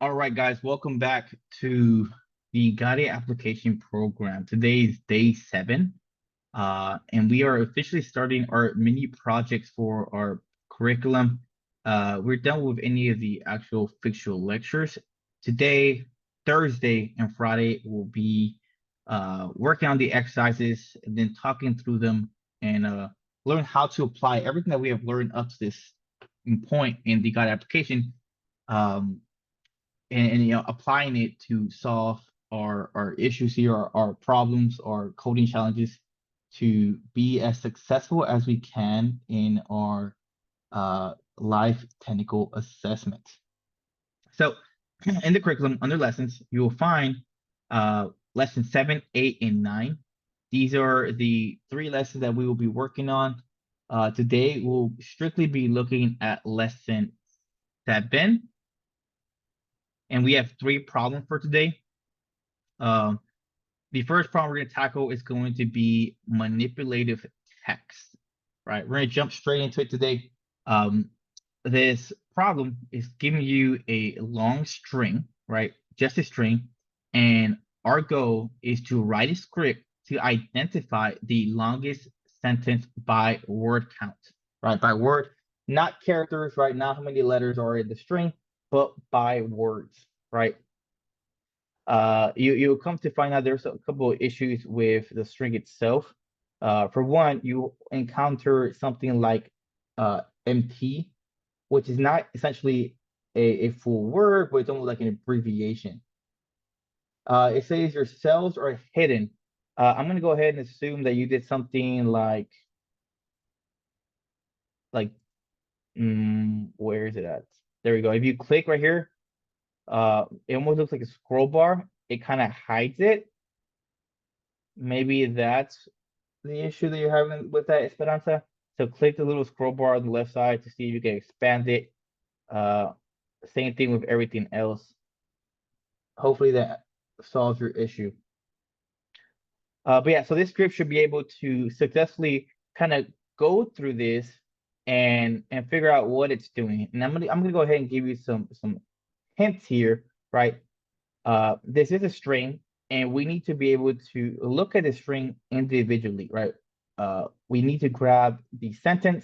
All right, guys, welcome back to the Guided Application Program. Today is day 7, and we are officially starting our mini projects for our curriculum. We're done with any of the actual fictional lectures. Today, Thursday, and Friday will be working on the exercises and then talking through them and learn how to apply everything that we have learned up to this point in the guided application. Um, and applying it to solve our issues here, our problems, our coding challenges to be as successful as we can in our life technical assessment. So in the curriculum under lessons, you will find lesson 7, 8, and 9. These are the 3 lessons that we will be working on. Today we'll strictly be looking at lesson 7, and we have 3 problems for today. The first problem we're going to tackle is going to be manipulative text, right? We're going to jump straight into it today. This problem is giving you a long string, right? Just a string. And our goal is to write a script to identify the longest sentence by word count, right? By word, not characters, right? Not how many letters are in the string, but by words, right? You'll come to find out there's a couple of issues with the string itself. For one, you encounter something like MT, which is not essentially a full word, but it's almost like an abbreviation. It says your cells are hidden. I'm gonna go ahead and assume that you did something like where is it at? There we go. If you click right here, it almost looks like a scroll bar. It kind of hides it. Maybe that's the issue that you're having with that Esperanza. So click the little scroll bar on the left side to see if you can expand it. Same thing with everything else. Hopefully that solves your issue. But yeah, so this script should be able to successfully kind of go through this and figure out what it's doing. And I'm gonna go ahead and give you some hints here, right? This is a string, and we need to be able to look at the string individually, right? We need to grab the sentence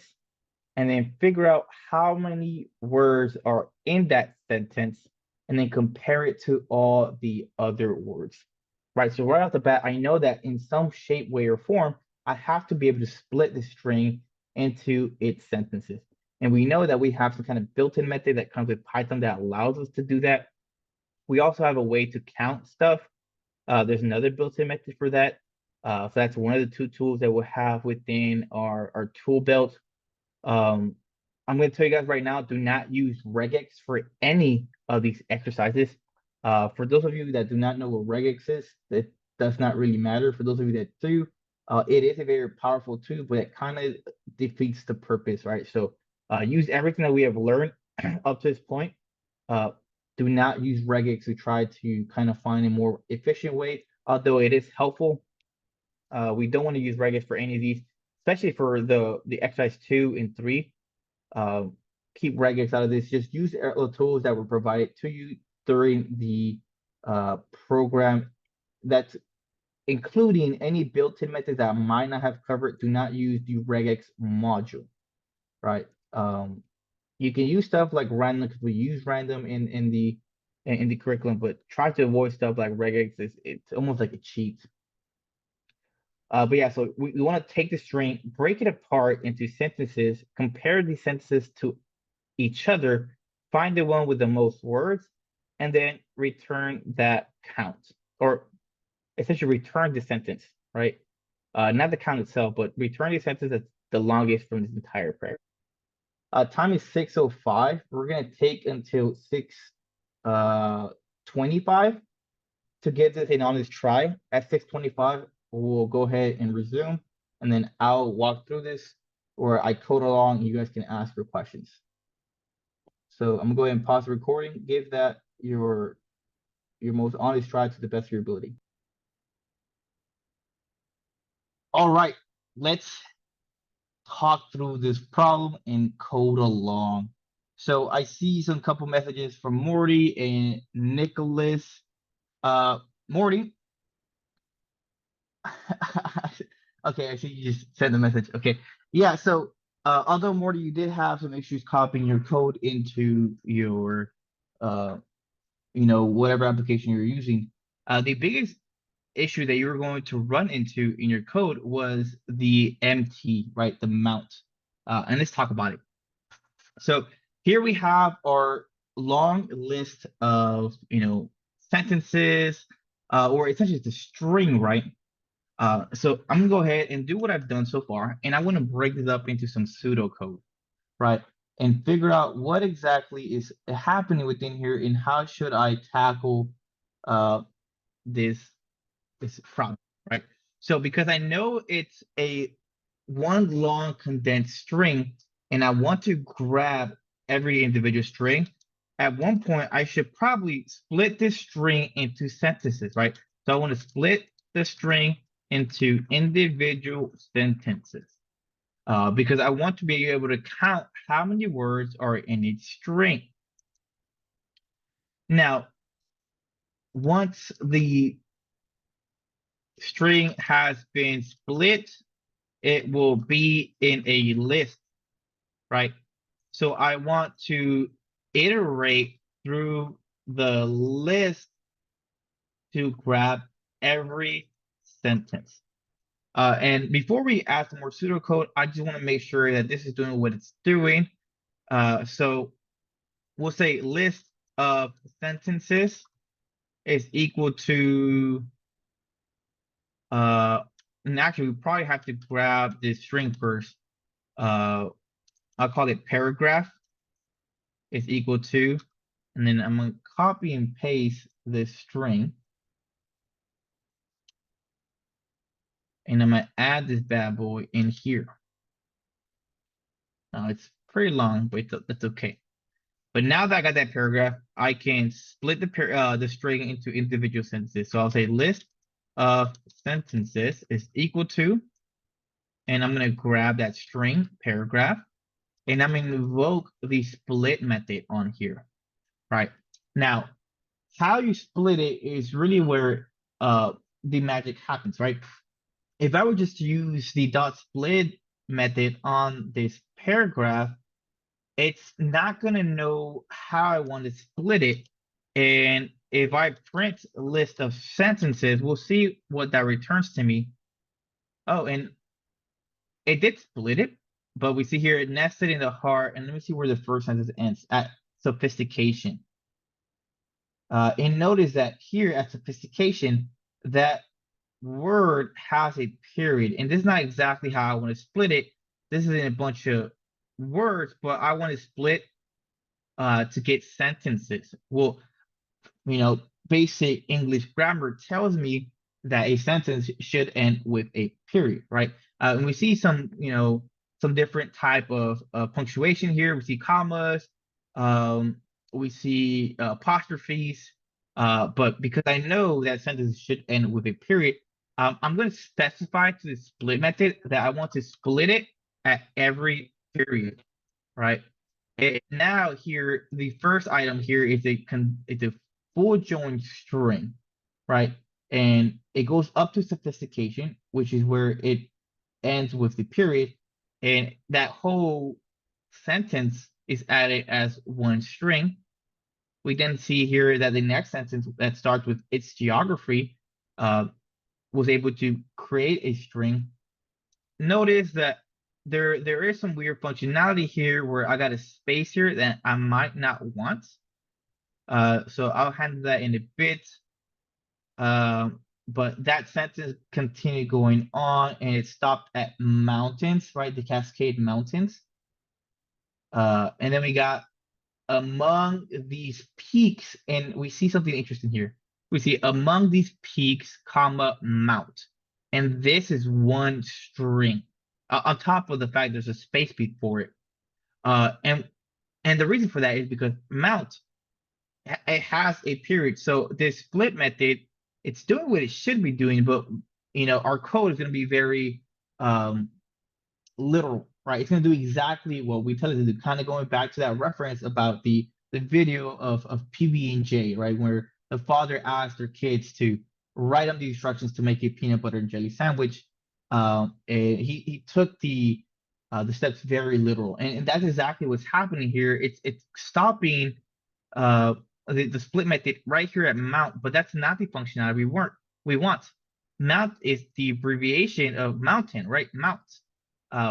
and then figure out how many words are in that sentence and then compare it to all the other words, right? So right off the bat, I know that in some shape, way, or form, I have to be able to split the string into its sentences. And we know that we have some kind of built-in method that comes with Python that allows us to do that. We also have a way to count stuff. There's another built-in method for that. So that's one of the 2 tools that we'll have within our tool belt. I'm going to tell you guys right now, do not use regex for any of these exercises. For those of you that do not know what regex is, that does not really matter. For those of you that do, it is a very powerful tool, but it kind of defeats the purpose, right? So use everything that we have learned up to this point. Do not use regex to try to kind of find a more efficient way, although it is helpful. We don't want to use regex for any of these, especially for the exercise 2 and 3. Keep regex out of this. Just use the tools that were provided to you during the program. That's including any built-in methods that I might not have covered. Do not use the regex module, right? You can use stuff like random because we use random in the curriculum, but try to avoid stuff like regex. It's almost like a cheat. But yeah, so we want to take the string, break it apart into sentences, compare these sentences to each other, find the one with the most words, and then return that count, or essentially return the sentence, right? Not the count itself, but return the sentence that's the longest from this entire paragraph. Time is 6:05. We're gonna take until 6:25 to get this an honest try. At 6:25, we'll go ahead and resume, and then I'll walk through this, or I code along, and you guys can ask your questions. So I'm gonna go ahead and pause the recording. Give that your most honest try to the best of your ability. All right, let's talk through this problem and code along. So I see some couple messages from Morty and Nicholas. Uh, Morty. Okay, I see you just sent the message. Okay. Yeah, so although Morty, you did have some issues copying your code into your uh whatever application you're using. The biggest issue that you were going to run into in your code was the MT, right? The mount. And let's talk about it. So here we have our long list of, sentences, or essentially it's a string, right? So I'm gonna go ahead and do what I've done so far, and I want to break this up into some pseudocode, right? And figure out what exactly is happening within here and how should I tackle uh, this problem, right? So because I know it's a one long condensed string, and I want to grab every individual string, at one point I should probably split this string into sentences, right? So I want to split the string into individual sentences. Because I want to be able to count how many words are in each string. Now, once the string has been split, it will be in a list, right? So I want to iterate through the list to grab every sentence. And before we add some more pseudocode, I just want to make sure that this is doing what it's doing. So we'll say list of sentences is equal to, and actually we probably have to grab this string first. I'll call it paragraph is equal to, and then I'm going to copy and paste this string. And I'm going to add this bad boy in here. Now it's pretty long, but that's okay. But now that I got that paragraph, I can split the string into individual sentences. So I'll say list of sentences is equal to, and I'm going to grab that string paragraph, and I'm going to invoke the split method on here, right? Now, how you split it is really where the magic happens, right? If I were just to use the dot split method on this paragraph, it's not going to know how I want to split it. And if I print a list of sentences, we'll see what that returns to me. Oh, and it did split it, but we see here it nested in the heart. And let me see where the first sentence ends at sophistication. And notice that here at sophistication, that word has a period. And this is not exactly how I want to split it. This is in a bunch of words, but I want to split to get sentences. Well, basic English grammar tells me that a sentence should end with a period, right? And we see some different type of punctuation here. We see commas, um, we see apostrophes, but because I know that sentence should end with a period, I'm going to specify to the split method that I want to split it at every period, right? And now here, the first item here is it's a full join string, right? And it goes up to sophistication, which is where it ends with the period, and that whole sentence is added as one string. We then see here that the next sentence that starts with its geography was able to create a string. Notice that there is some weird functionality here where I got a space here that I might not want. So I'll handle that in a bit. But that sentence continued going on and it stopped at mountains, right? The Cascade Mountains. And then we got among these peaks, and we see something interesting here. We see among these peaks, comma, mount. And this is one string. On top of the fact there's a space before it. And the reason for that is because mount, it has a period. So this split method, it's doing what it should be doing, but our code is going to be very literal, right? It's gonna do exactly what we tell it to do. Kind of going back to that reference about the video of PB&J, right? Where the father asked their kids to write down the instructions to make a peanut butter and jelly sandwich. And he took the steps very literal, and that's exactly what's happening here. It's stopping uh the split method right here at mount, but that's not the functionality we want. Mount is the abbreviation of mountain, right? Mount,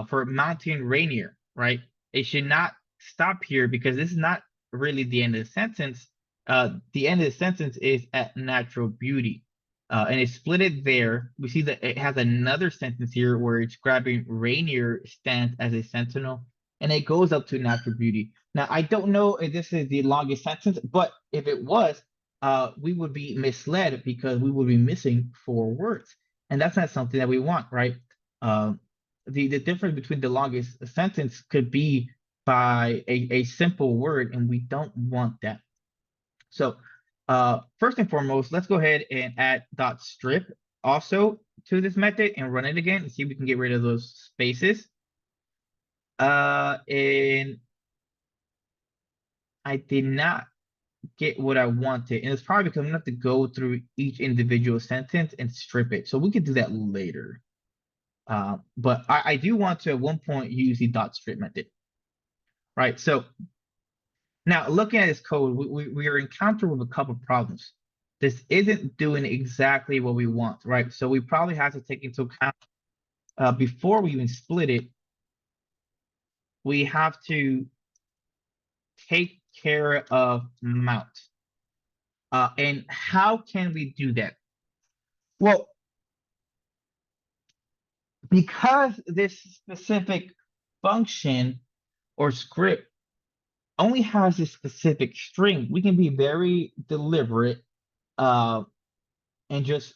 for mountain Rainier, right? It should not stop here because this is not really the end of the sentence. The end of the sentence is at natural beauty. And it's split it there. We see that it has another sentence here where it's grabbing Rainier stands as a sentinel, and it goes up to natural beauty. Now, I don't know if this is the longest sentence, but if it was, we would be misled because we would be missing 4 words. And that's not something that we want, right? Um, the difference between the longest sentence could be by a simple word, and we don't want that. So first and foremost, let's go ahead and add dot strip also to this method and run it again and see if we can get rid of those spaces. And I did not get what I wanted. And it's probably because I'm gonna have to go through each individual sentence and strip it. So we could do that later. But I do want to at one point use the dot strip method. Right. So now looking at this code, we are encountered with a couple problems. This isn't doing exactly what we want, right? So we probably have to take into account before we even split it, we have to take care of mount. And how can we do that? Well, because this specific function or script only has a specific string, we can be very deliberate uh, and just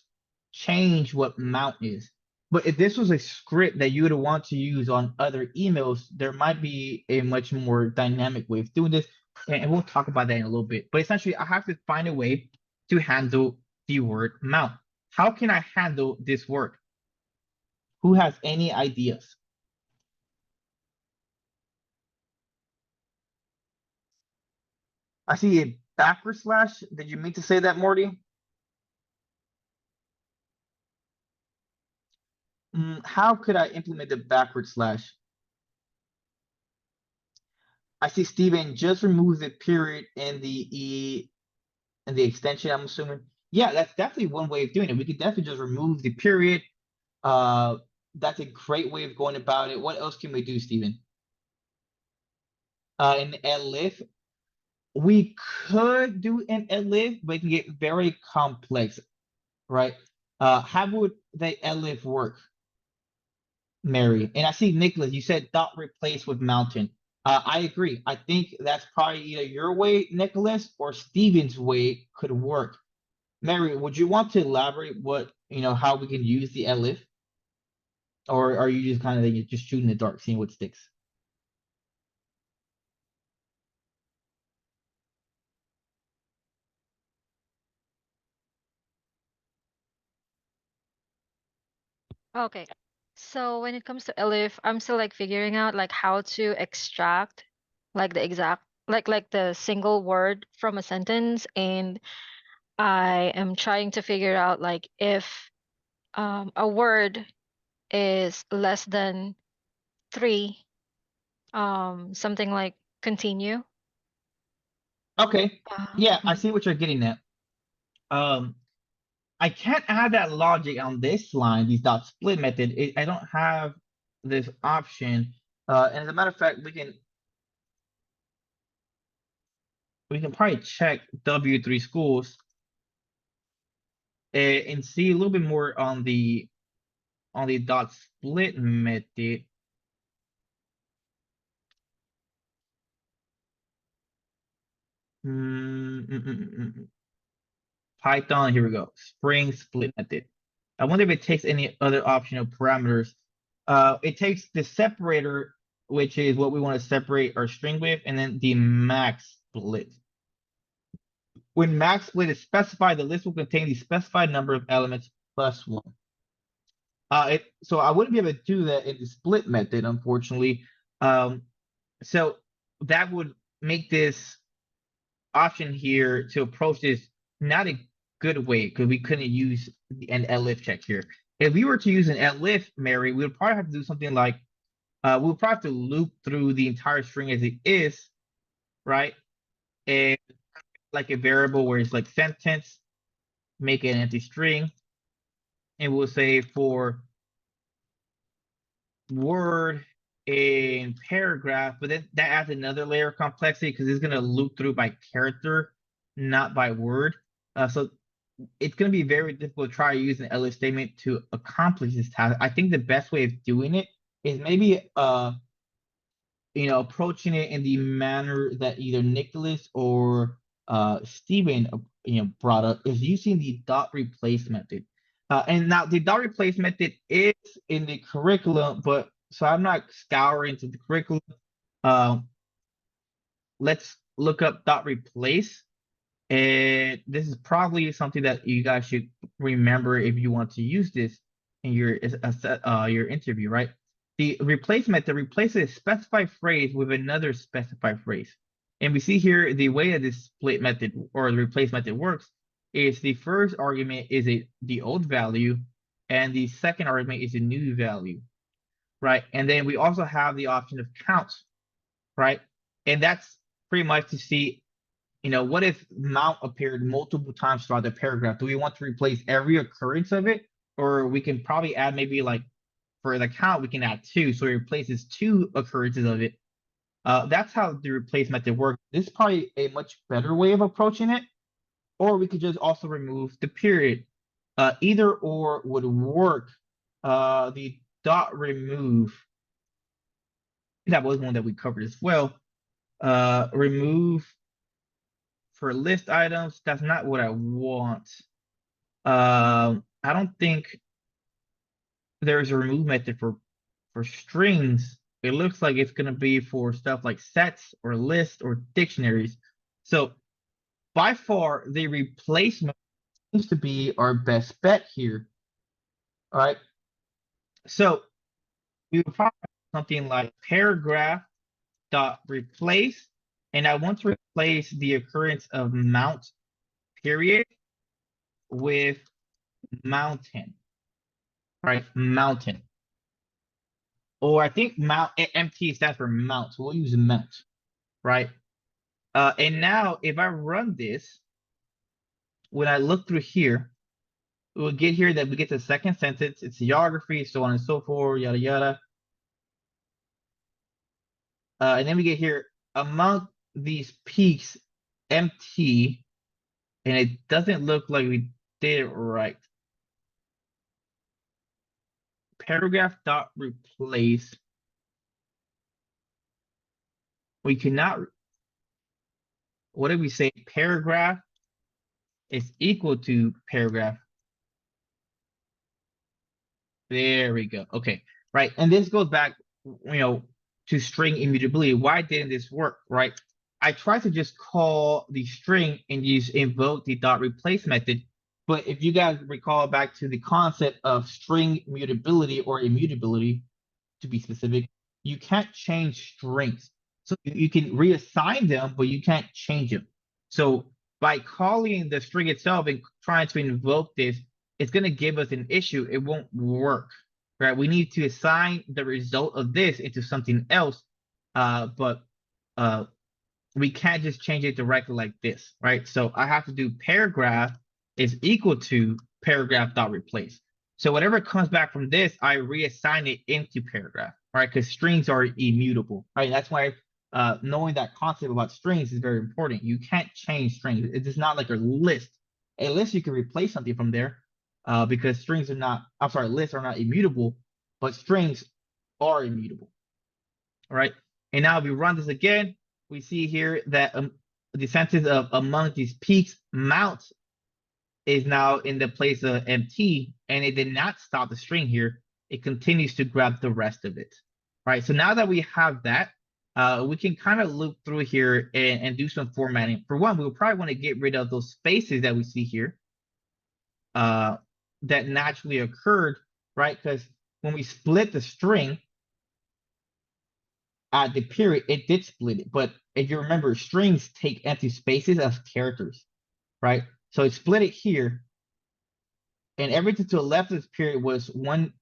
change what mount is. But if this was a script that you would want to use on other emails, there might be a much more dynamic way of doing this. And we'll talk about that in a little bit. But essentially, I have to find a way to handle the word mount. How can I handle this word? Who has any ideas? I see a backward slash. Did you mean to say that, Morty? How could I implement the backward slash? I see Steven just remove the period in the E and the extension, I'm assuming. Yeah, that's definitely one way of doing it. We could definitely just remove the period. Uh, that's a great way of going about it. What else can we do, Steven? In elif, we could do an elif, but it can get very complex, right? How would the elif work, Mary? And I see Nicholas, you said dot replace with mountain. I agree. I think that's probably either your way, Nicholas, or Steven's way could work. Mary, would you want to elaborate what, how we can use the elif? Or are you just kind of like, just shooting in the dark, seeing what sticks? Okay. So when it comes to elif, I'm still like figuring out like how to extract like the exact like the single word from a sentence, and I am trying to figure out like if a word is less than three, something like continue. Okay. Yeah, I Mhm. see what you're getting at. Um, I can't add that logic on this line, these dot split method. I don't have this option. And as a matter of fact, we can probably check W3 schools and see a little bit more on the dot split method. Python, here we go. Spring split method. I wonder if it takes any other optional parameters. It takes the separator, which is what we want to separate our string with, and then the max split. When max split is specified, the list will contain the specified number of elements plus one. So I wouldn't be able to do that in the split method, unfortunately. Um, so that would make this option here to approach this not a good way because we couldn't use an elif check here. If we were to use an elif, Mary, we would probably have to do something like we would probably have to loop through the entire string as it is, right? And like a variable where it's like sentence, make it an empty string, and we'll say for word in paragraph, but then that adds another layer of complexity because it's going to loop through by character, not by word. So it's going to be very difficult to try using an elif statement to accomplish this task. I think the best way of doing it is maybe approaching it in the manner that either Nicholas or Stephen brought up is using the dot replace method. And now the dot replace method is in the curriculum, but so I'm not scouring to the curriculum. Let's look up dot replace. And this is probably something that you guys should remember if you want to use this in your interview, right? The replacement that replaces a specified phrase with another specified phrase. And we see here the way that this split method or the replace method works is the first argument is the old value, and the second argument is a new value, right? And then we also have the option of count, right? And that's pretty much to see what if mount appeared multiple times throughout the paragraph? Do we want to replace every occurrence of it? Or we can probably add maybe like for the count, we can add two. So it replaces two occurrences of it. That's how the replace method works. This is probably a much better way of approaching it. Or we could just also remove the period. Either or would work. The dot remove, that was one that we covered as well. Remove for list items, that's not what I want. I don't think there's a remove method for strings. It looks like it's gonna be for stuff like sets or lists or dictionaries. So by far, the replacement seems to be our best bet here. All right. So we would probably have something like paragraph dot replace, and I want to replace the occurrence of mount period with mountain, right? Mountain. Or I think MT stands for mount. So we'll use mount, right? And now if I run this, when I look through here, we'll get here that we get the second sentence. It's geography, so on and so forth, yada yada. And then we get here among these peaks, MT, and it doesn't look like we did it right. Paragraph dot replace. We cannot. What did we say? Paragraph is equal to paragraph. There we go. Okay, right. And this goes back, to string immutability. Why didn't this work, right? I tried to just call the string and use invoke the dot replace method. But if you guys recall back to the concept of string mutability or immutability, to be specific, you can't change strings. So you can reassign them, but you can't change them. So by calling the string itself and trying to invoke this, it's going to give us an issue. It won't work, right? We need to assign the result of this into something else, but we can't just change it directly like this, right? So I have to do paragraph is equal to paragraph dot replace. So whatever comes back from this, I reassign it into paragraph, right? Because strings are immutable, right? That's why knowing that concept about strings is very important. You can't change strings. It's not like a list. A list you can replace something from there, because strings are not. I'm sorry, lists are not immutable, but strings are immutable, all right? And now if we run this again, we see here that the sentence of among these peaks, mount is now in the place of MT, and it did not stop the string here. It continues to grab the rest of it. Right. So now that we have that, we can kind of loop through here and do some formatting. For one, we'll probably want to get rid of those spaces that we see here that naturally occurred, right? Because when we split the string at the period, it did split it. But if you remember, strings take empty spaces as characters, right? So it split it here, and everything to the left of this period was one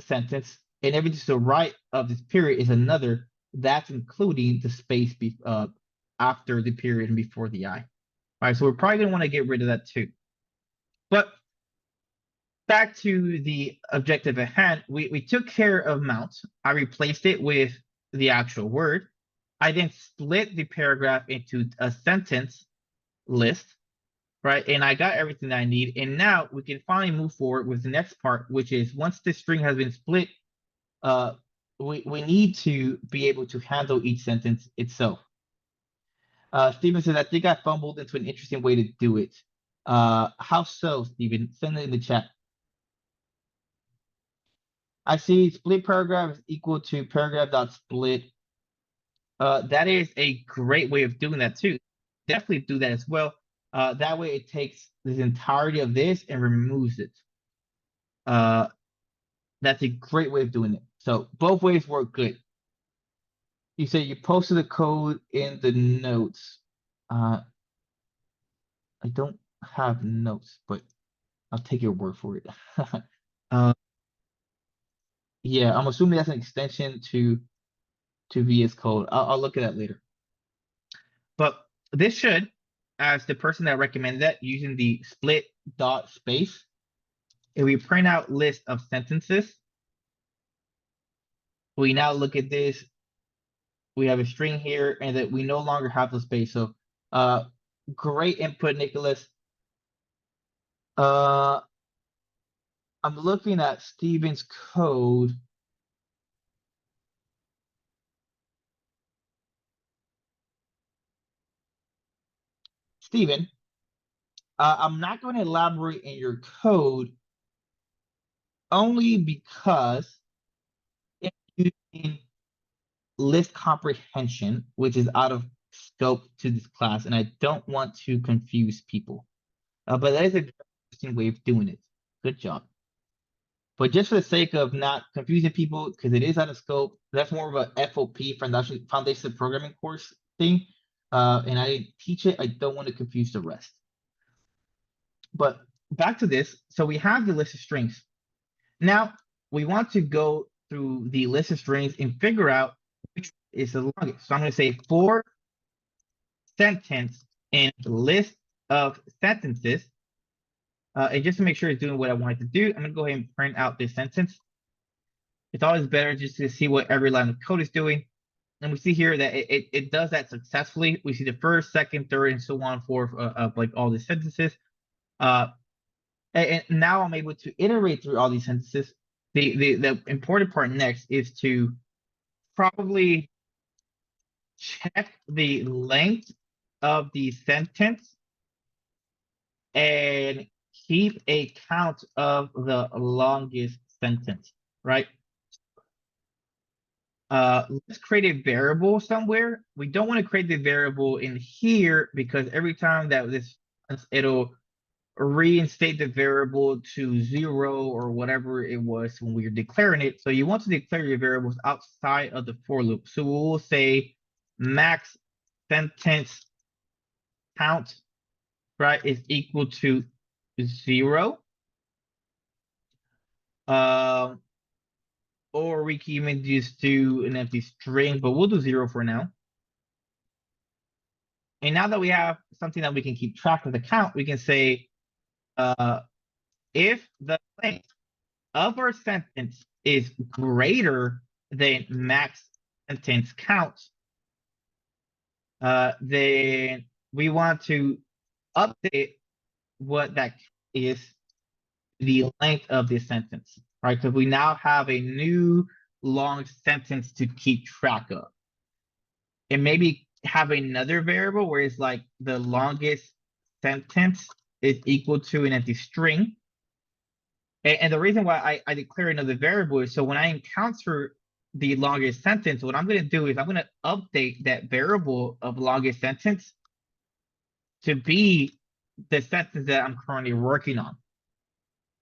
sentence, and everything to the right of this period is another. That's including the space after the period and before the I. All right, so we're probably gonna want to get rid of that too. But back to the objective at hand, we took care of mount. I replaced it with the actual word. I then split the paragraph into a sentence list, right? And I got everything that I need. And now we can finally move forward with the next part, which is once this string has been split, we need to be able to handle each sentence itself. Steven says, I think I fumbled into an interesting way to do it. How so, Steven? Send it in the chat. I see split paragraph is equal to paragraph dot split. That is a great way of doing that too. Definitely do that as well. That way it takes this entirety of this and removes it. That's a great way of doing it. So both ways work good. You say you posted the code in the notes. I don't have notes, but I'll take your word for it. Yeah, I'm assuming that's an extension to VS Code. I'll look at that later. But this should, as the person that recommended that, using the split dot space, if we print out list of sentences, we now look at this. We have a string here, and that we no longer have the space. So, great input, Nicholas. I'm looking at Steven's code. Steven, I'm not going to elaborate in your code only because if using list comprehension, which is out of scope to this class, and I don't want to confuse people. But that is an interesting way of doing it. Good job. But just for the sake of not confusing people, because it is out of scope, that's more of a FOP, Foundation Programming course thing. And I didn't teach it. I don't want to confuse the rest. But back to this. So we have the list of strings. Now we want to go through the list of strings and figure out which is the longest. So I'm going to say for sentence in list of sentences. And just to make sure it's doing what I wanted to do, I'm going to go ahead and print out this sentence. It's always better just to see what every line of code is doing. And we see here that it does that successfully. We see the first, second, third, and so on for of like all the sentences. And now I'm able to iterate through all these sentences. The important part next is to probably check the length of the sentence and keep a count of the longest sentence, right? Let's create a variable somewhere. We don't want to create the variable in here because every time that it'll reinstate the variable to 0 or whatever it was when we were declaring it. So you want to declare your variables outside of the for loop. So we'll say max sentence count, right, is equal to 0. Or we can even just do an empty string, but we'll do 0 for now. And now that we have something that we can keep track of the count, we can say if the length of our sentence is greater than max sentence count, then we want to update what that is the length of this sentence, right? Because we now have a new long sentence to keep track of. And maybe have another variable where it's like the longest sentence is equal to an empty string. And the reason why I declare another variable is so when I encounter the longest sentence, what I'm going to do is I'm going to update that variable of longest sentence to be the sentence that I'm currently working on.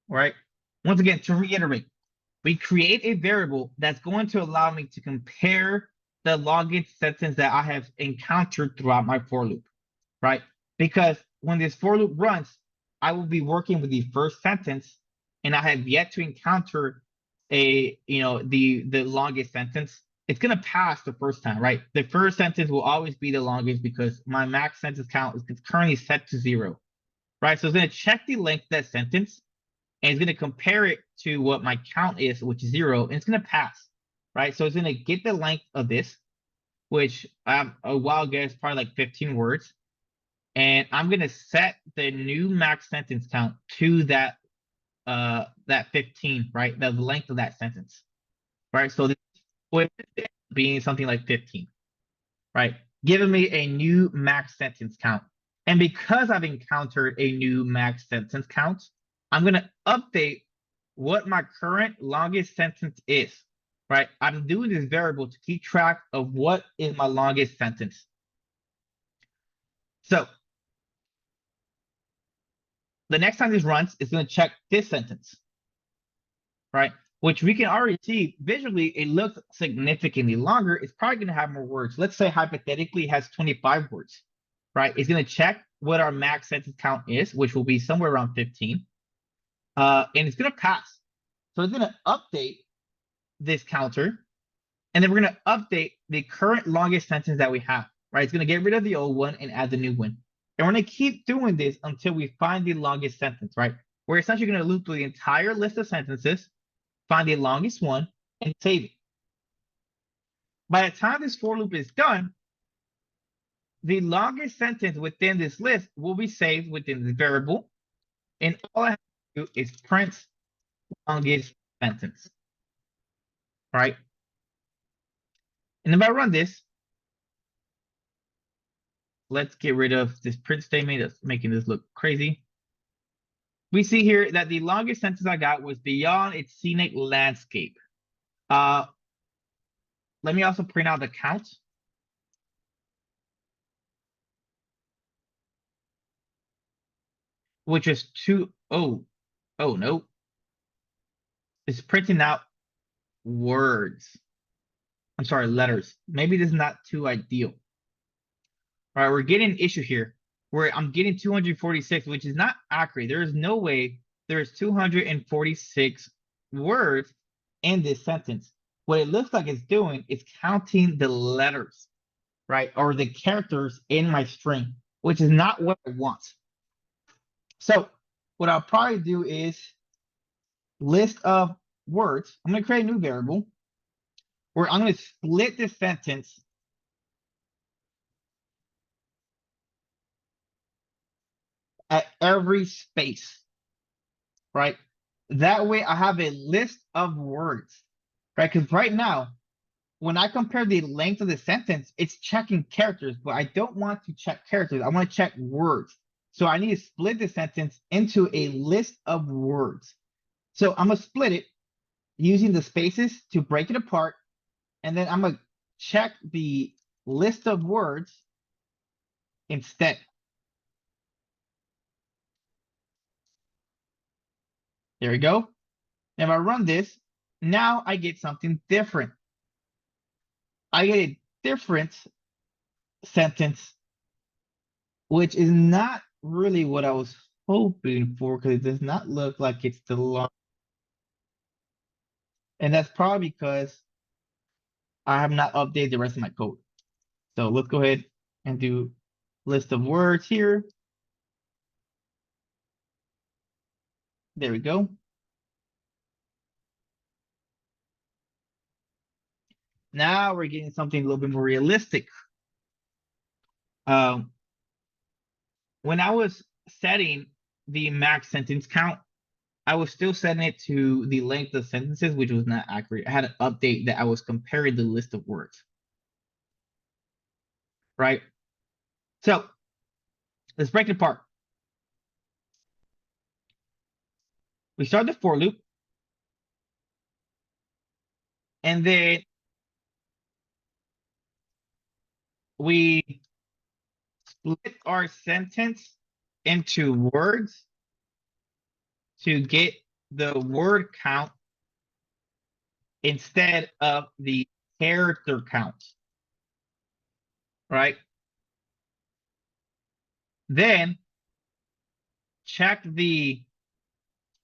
Right? Once again, to reiterate, we create a variable that's going to allow me to compare the longest sentence that I have encountered throughout my for loop, right? Because when this for loop runs, I will be working with the first sentence, and I have yet to encounter the longest sentence. It's gonna pass the first time, right? The first sentence will always be the longest because my max sentence count is currently set to 0, right? So it's gonna check the length of that sentence, and it's going to compare it to what my count is, which is 0, and it's going to pass, right? So it's going to get the length of this, which a wild guess, probably like 15 words. And I'm going to set the new max sentence count to that 15, right? The length of that sentence, right? So this would being something like 15, right? Giving me a new max sentence count. And because I've encountered a new max sentence count, I'm going to update what my current longest sentence is, right? I'm doing this variable to keep track of what is my longest sentence. So the next time this runs, it's going to check this sentence, right? Which we can already see visually, it looks significantly longer. It's probably going to have more words. Let's say hypothetically it has 25 words, right? It's going to check what our max sentence count is, which will be somewhere around 15. And it's going to pass. So it's going to update this counter, and then we're going to update the current longest sentence that we have, right? It's going to get rid of the old one and add the new one. And we're going to keep doing this until we find the longest sentence, right? We're essentially going to loop through the entire list of sentences, find the longest one, and save it. By the time this for loop is done, the longest sentence within this list will be saved within the variable, and all I have to do is print longest sentence, right? And if I run this, let's get rid of this print statement that's making this look crazy. We see here that the longest sentence I got was beyond its scenic landscape. Let me also print out the count. Which is oh no. It's printing out words. I'm sorry, letters. Maybe this is not too ideal. All right, we're getting an issue here where I'm getting 246, which is not accurate. There is no way there's 246 words in this sentence. What it looks like it's doing is counting the letters, right? Or the characters in my string, which is not what I want. So what I'll probably do is list of words. I'm going to create a new variable where I'm going to split this sentence at every space, right? That way I have a list of words, right? Because right now, when I compare the length of the sentence, it's checking characters, but I don't want to check characters. I want to check words. So I need to split the sentence into a list of words. So I'm going to split it using the spaces to break it apart. And then I'm going to check the list of words instead. There we go. If I run this, now I get something different. I get a different sentence, which is not really what I was hoping for because it does not look like it's the long. And that's probably because I have not updated the rest of my code. So let's go ahead and do list of words here. There we go. Now we're getting something a little bit more realistic. Um, when I was setting the max sentence count, I was still setting it to the length of sentences, which was not accurate. I had an update that I was comparing the list of words, right? So let's break it apart. We start the for loop, and then we split our sentence into words to get the word count instead of the character count, right? Then check the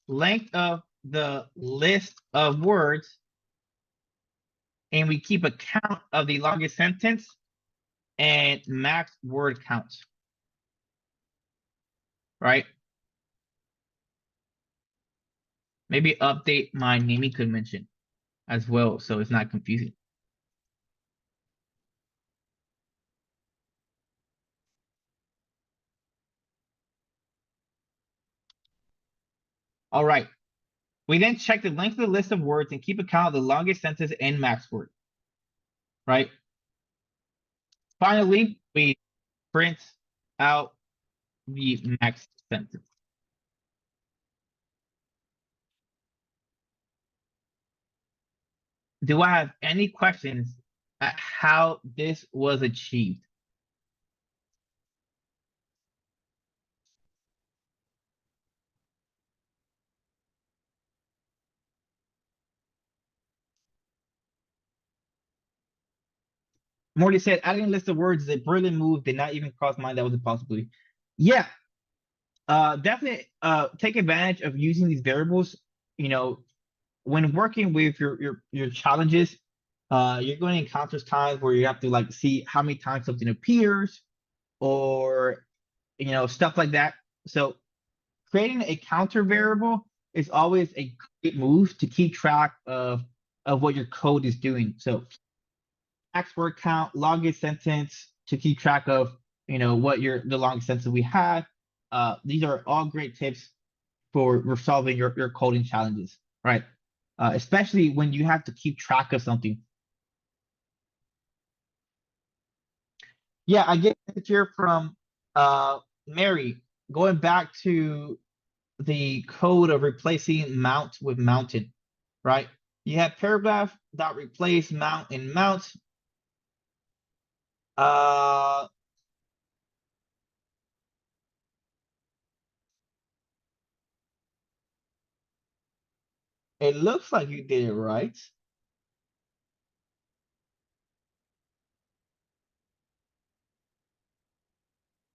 length of the list of words, and we keep a count of the longest sentence and max word count, right? Maybe update my naming convention as well, so it's not confusing. All right. We then check the length of the list of words and keep account of the longest sentence and max word, right? Finally, we print out the max sentence. Do I have any questions at how this was achieved? Morty said, adding a list of words is a brilliant move. Did not even cross mind that was a possibility. Yeah, definitely take advantage of using these variables. You know, when working with your challenges, you're going to encounter times where you have to like see how many times something appears or stuff like that. So creating a counter variable is always a great move to keep track of what your code is doing. So max word count, longest sentence to keep track of what the longest sentence we had. These are all great tips for resolving your coding challenges, right? Especially when you have to keep track of something. Yeah, I get it here from Mary. Going back to the code of replacing mount with mountain, right? You have paragraph dot replace mount and mount. Uh, it looks like you did it right.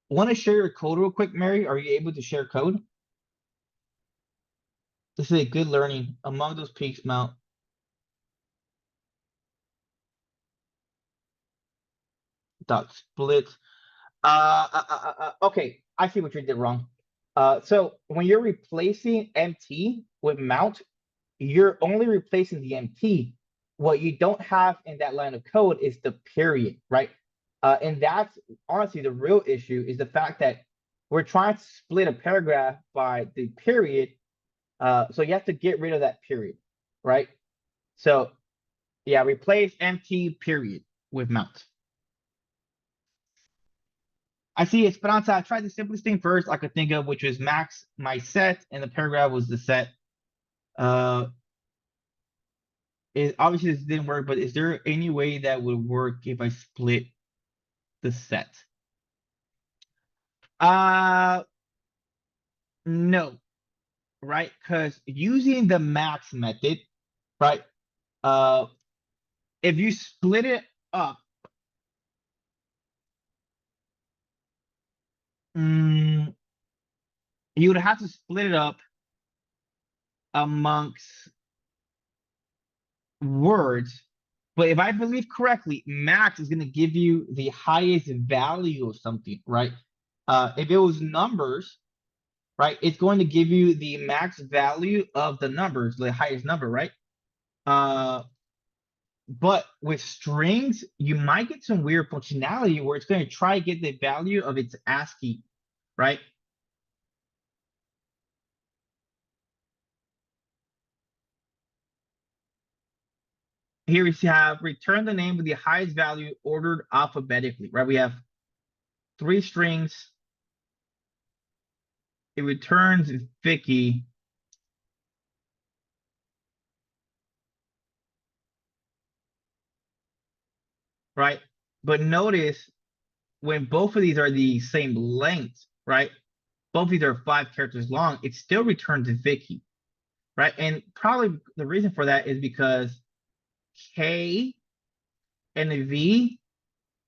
Want to share your code real quick, Mary? Are you able to share code? This is a good learning among those peaks mount dot split. Okay, I see what you did wrong. So when you're replacing MT with mount, you're only replacing the MT. What you don't have in that line of code is the period, right? And that's honestly the real issue is the fact that we're trying to split a paragraph by the period. So you have to get rid of that period, right? So yeah, replace MT period with mount. I see Esperanza. I tried the simplest thing first I could think of, which was max my set, and the paragraph was the set. Uh, obviously this didn't work, but is there any way that would work if I split the set? Uh, no, right? Because using the max method, right? Uh, if you split it up, mm, you would have to split it up amongst words. But if I believe correctly, max is going to give you the highest value of something, right? If it was numbers, right, it's going to give you the max value of the numbers, the highest number, right? Uh, but with strings, you might get some weird functionality where it's going to try to get the value of its ASCII, right? Here we have return the name with the highest value ordered alphabetically, right? We have 3 strings. It returns Vicky. Right? But notice when both of these are the same length, right? Both of these are 5 characters long, it still returns Vicky, right? And probably the reason for that is because K and a V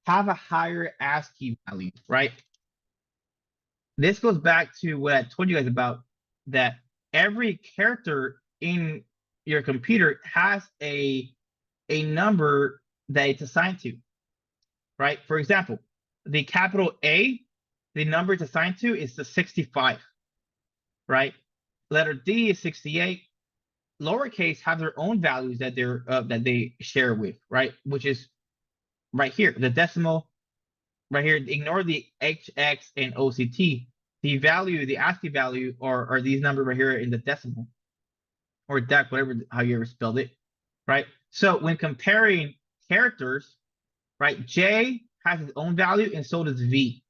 have a higher ASCII value, right? This goes back to what I told you guys about that every character in your computer has a number that it's assigned to, right? For example, the capital A, the number it's assigned to is the 65, right? Letter D is 68. Lowercase have their own values that they share with, right? Which is right here, the decimal right here. Ignore the HX and OCT. The value, the ASCII value, are these numbers right here in the decimal or dec, whatever how you ever spelled it, right? So when comparing characters, right, J has its own value and so does V,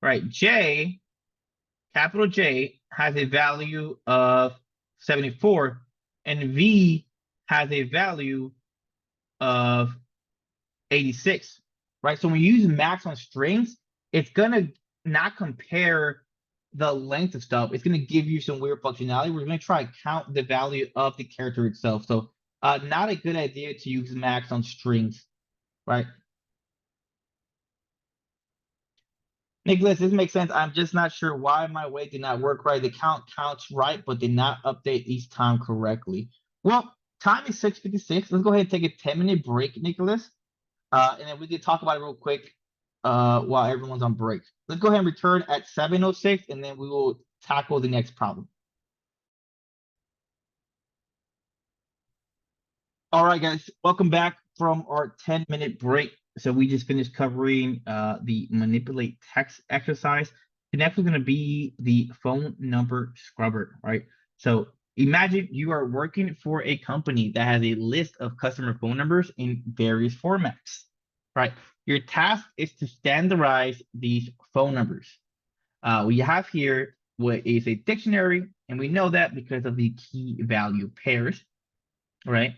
right? J, capital J, has a value of 74, and V has a value of 86, right? So when you use max on strings, it's gonna not compare the length of stuff. It's gonna give you some weird functionality. We're gonna try to count the value of the character itself. So not a good idea to use max on strings, right? Nicholas, this makes sense. I'm just not sure why my way did not work right. The count counts right, but did not update each time correctly. Well, time is 6:56. Let's go ahead and take a 10-minute break, Nicholas. And then we can talk about it real quick while everyone's on break. Let's go ahead and return at 7:06, and then we will tackle the next problem. All right, guys, welcome back from our 10-minute break. So we just finished covering the manipulate text exercise. The next is going to be the phone number scrubber, right? So imagine you are working for a company that has a list of customer phone numbers in various formats, right? Your task is to standardize these phone numbers. We have here what is a dictionary, and we know that because of the key value pairs, right?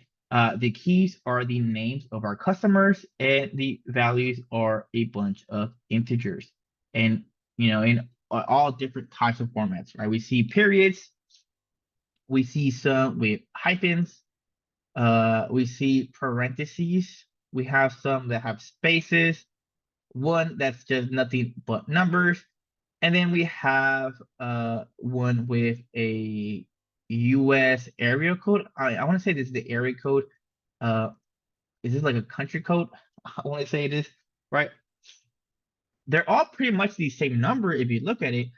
The keys are the names of our customers, and the values are a bunch of integers. And in all different types of formats, right? We see periods, we see some with hyphens, we see parentheses, we have some that have spaces, one that's just nothing but numbers, and then we have one with a US area code. I want to say this is the area code. Uh, is this like a country code? I want to say it is, right? They're all pretty much the same number if you look at it.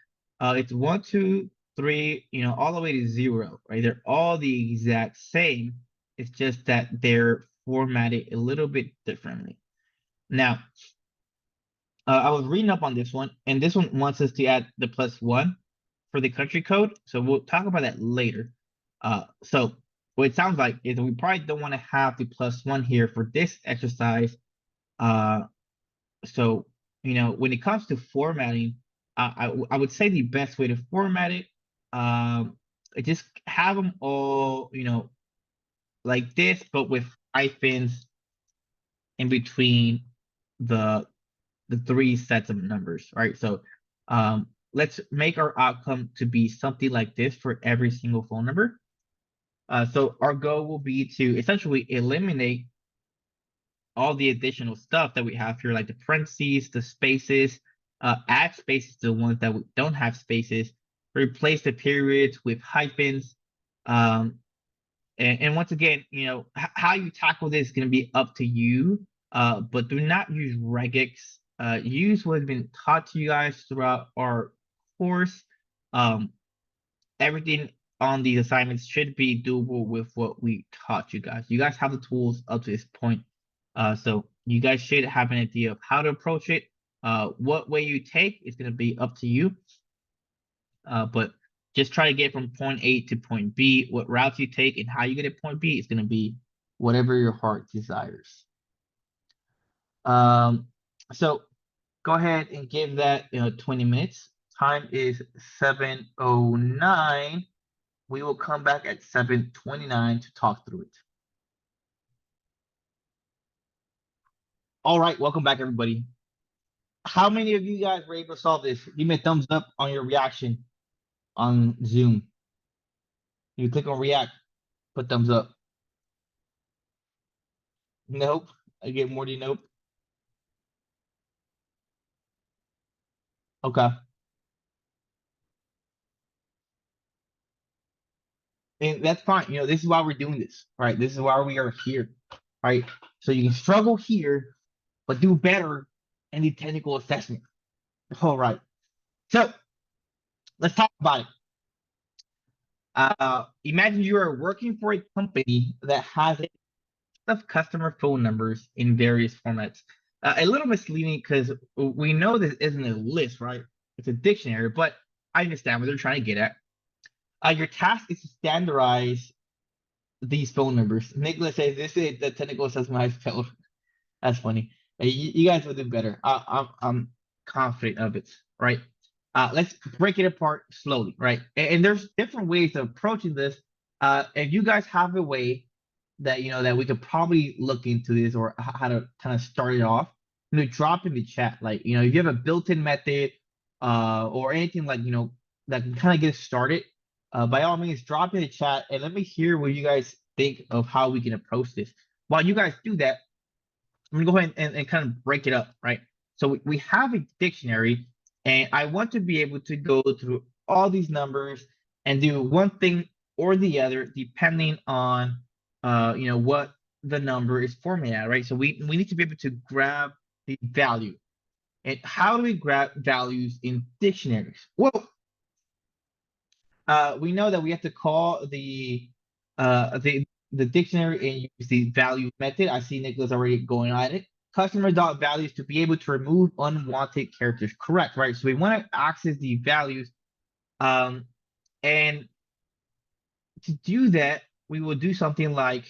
It's 1, 2, 3, all the way to 0, right? They're all the exact same. It's just that they're formatted a little bit differently. Now, I was reading up on this one, and this one wants us to add the +1 for the country code. So we'll talk about that later. So what it sounds like is we probably don't want to have the +1 here for this exercise. So when it comes to formatting, I would say the best way to format it, just have them all, like this, but with hyphens in between the three sets of numbers, right? So let's make our outcome to be something like this for every single phone number. So our goal will be to essentially eliminate all the additional stuff that we have here, like the parentheses, the spaces, add spaces to the ones that don't have spaces, replace the periods with hyphens. And once again, how you tackle this is going to be up to you, but do not use regex. Use what has been taught to you guys throughout our course. Everything on these assignments should be doable with what we taught you guys. You guys have the tools up to this point. So you guys should have an idea of how to approach it. What way you take is going to be up to you. But just try to get from point A to point B. What routes you take and how you get to point B is going to be whatever your heart desires. So go ahead and give that 20 minutes. Time is 7:09. We will come back at 7:29 to talk through it. All right, welcome back, everybody. How many of you guys were able to solve this? Give me a thumbs up on your reaction on Zoom. You click on react, put thumbs up. Nope. I get Morty. Nope. Okay. And that's fine. This is why we're doing this, right? This is why we are here, right? So you can struggle here, but do better in the technical assessment. All right. So let's talk about it. Imagine you are working for a company that has a lot of customer phone numbers in various formats. A little misleading because we know this isn't a list, right? It's a dictionary, but I understand what they're trying to get at. Your task is to standardize these phone numbers. Nicholas says this is the technical assessment I failed. That's funny. Hey, you guys will do better. I'm confident of it, right? Let's break it apart slowly, right? And there's different ways of approaching this. If you guys have a way that that we could probably look into this or how to kind of start it off, drop in the chat. Like if you have a built-in method, or anything like that can kind of get started. By all means, drop in the chat and let me hear what you guys think of how we can approach this. While you guys do that, I'm gonna go ahead and kind of break it up, right? So we have a dictionary, and I want to be able to go through all these numbers and do one thing or the other depending on what the number is formatted, right? So we need to be able to grab the value. And how do we grab values in dictionaries? Well, we know that we have to call the dictionary and use the value method. I see Nicholas already going on it. Customer dot values to be able to remove unwanted characters. Correct, right? So we want to access the values, um, and to do that, we will do something like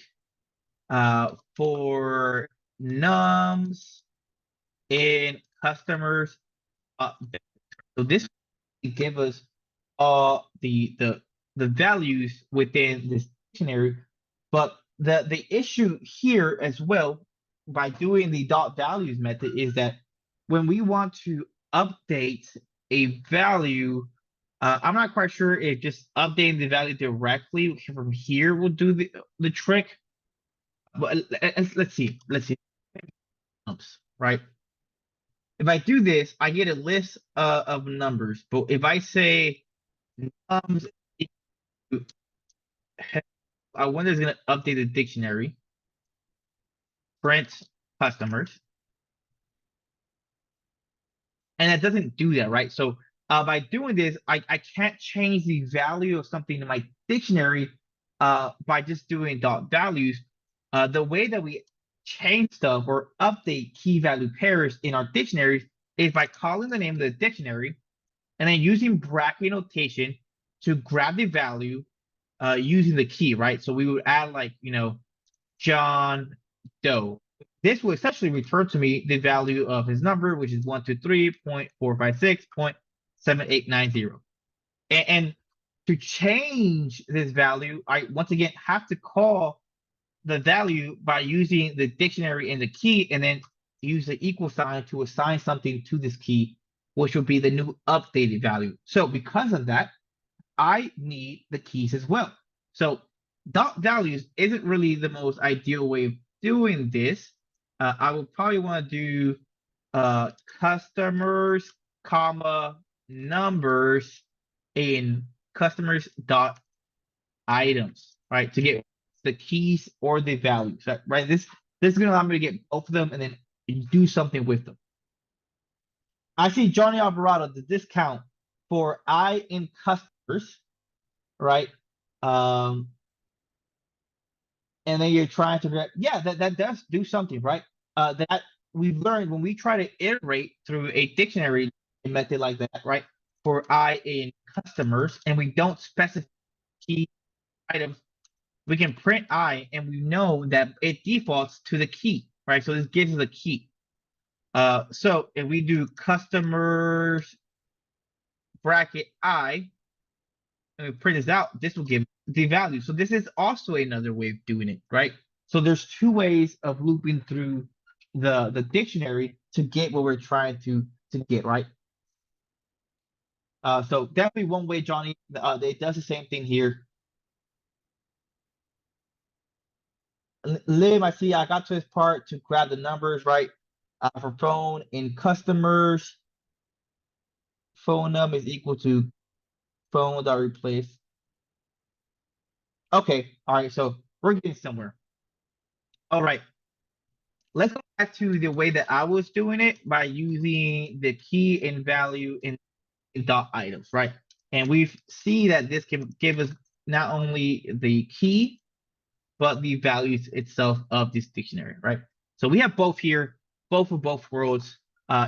for nums in customers. So this will give us the values within this dictionary. But the issue here as well by doing the dot values method is that when we want to update a value, I'm not quite sure if just updating the value directly from here will do the trick. But let's see. Let's see. Oops, right. If I do this, I get a list of numbers. But if I say nums, I wonder is going to update the dictionary, print customers, and it doesn't do that, right? So by doing this, I can't change the value of something in my dictionary by just doing dot values. The way that we change stuff or update key value pairs in our dictionaries is by calling the name of the dictionary and then using bracket notation to grab the value using the key, right? So we would add like, John Doe. This will essentially return to me the value of his number, which is 123.456.7890. And to change this value, I once again have to call the value by using the dictionary and the key, and then use the equal sign to assign something to this key, which will be the new updated value. So because of that, I need the keys as well. So dot values isn't really the most ideal way of doing this. I would probably want to do customers, comma, numbers in customers dot items, right? To get the keys or the values, right? This is gonna allow me to get both of them and then do something with them. I see Johnny Alvarado, the discount for I in customers, right? Um, and then you're trying to yeah, that does do something, right? That we've learned when we try to iterate through a dictionary method like that, right? For I in customers, and we don't specify key items, we can print I, and we know that it defaults to the key, right? So this gives us a key. So if we do customers bracket I, and we print this out, this will give the value. So this is also another way of doing it, right? So there's two ways of looping through the dictionary to get what we're trying to get, right? So definitely one way, Johnny. It does the same thing here. Liv, I see I got to this part to grab the numbers, right? For phone in customers, phone number is equal to phone dot replace. Okay, all right, so we're getting somewhere. All right, let's go back to the way that I was doing it by using the key and value in dot items, right? And we see that this can give us not only the key, but the values itself of this dictionary, right? So we have both here, both of both worlds,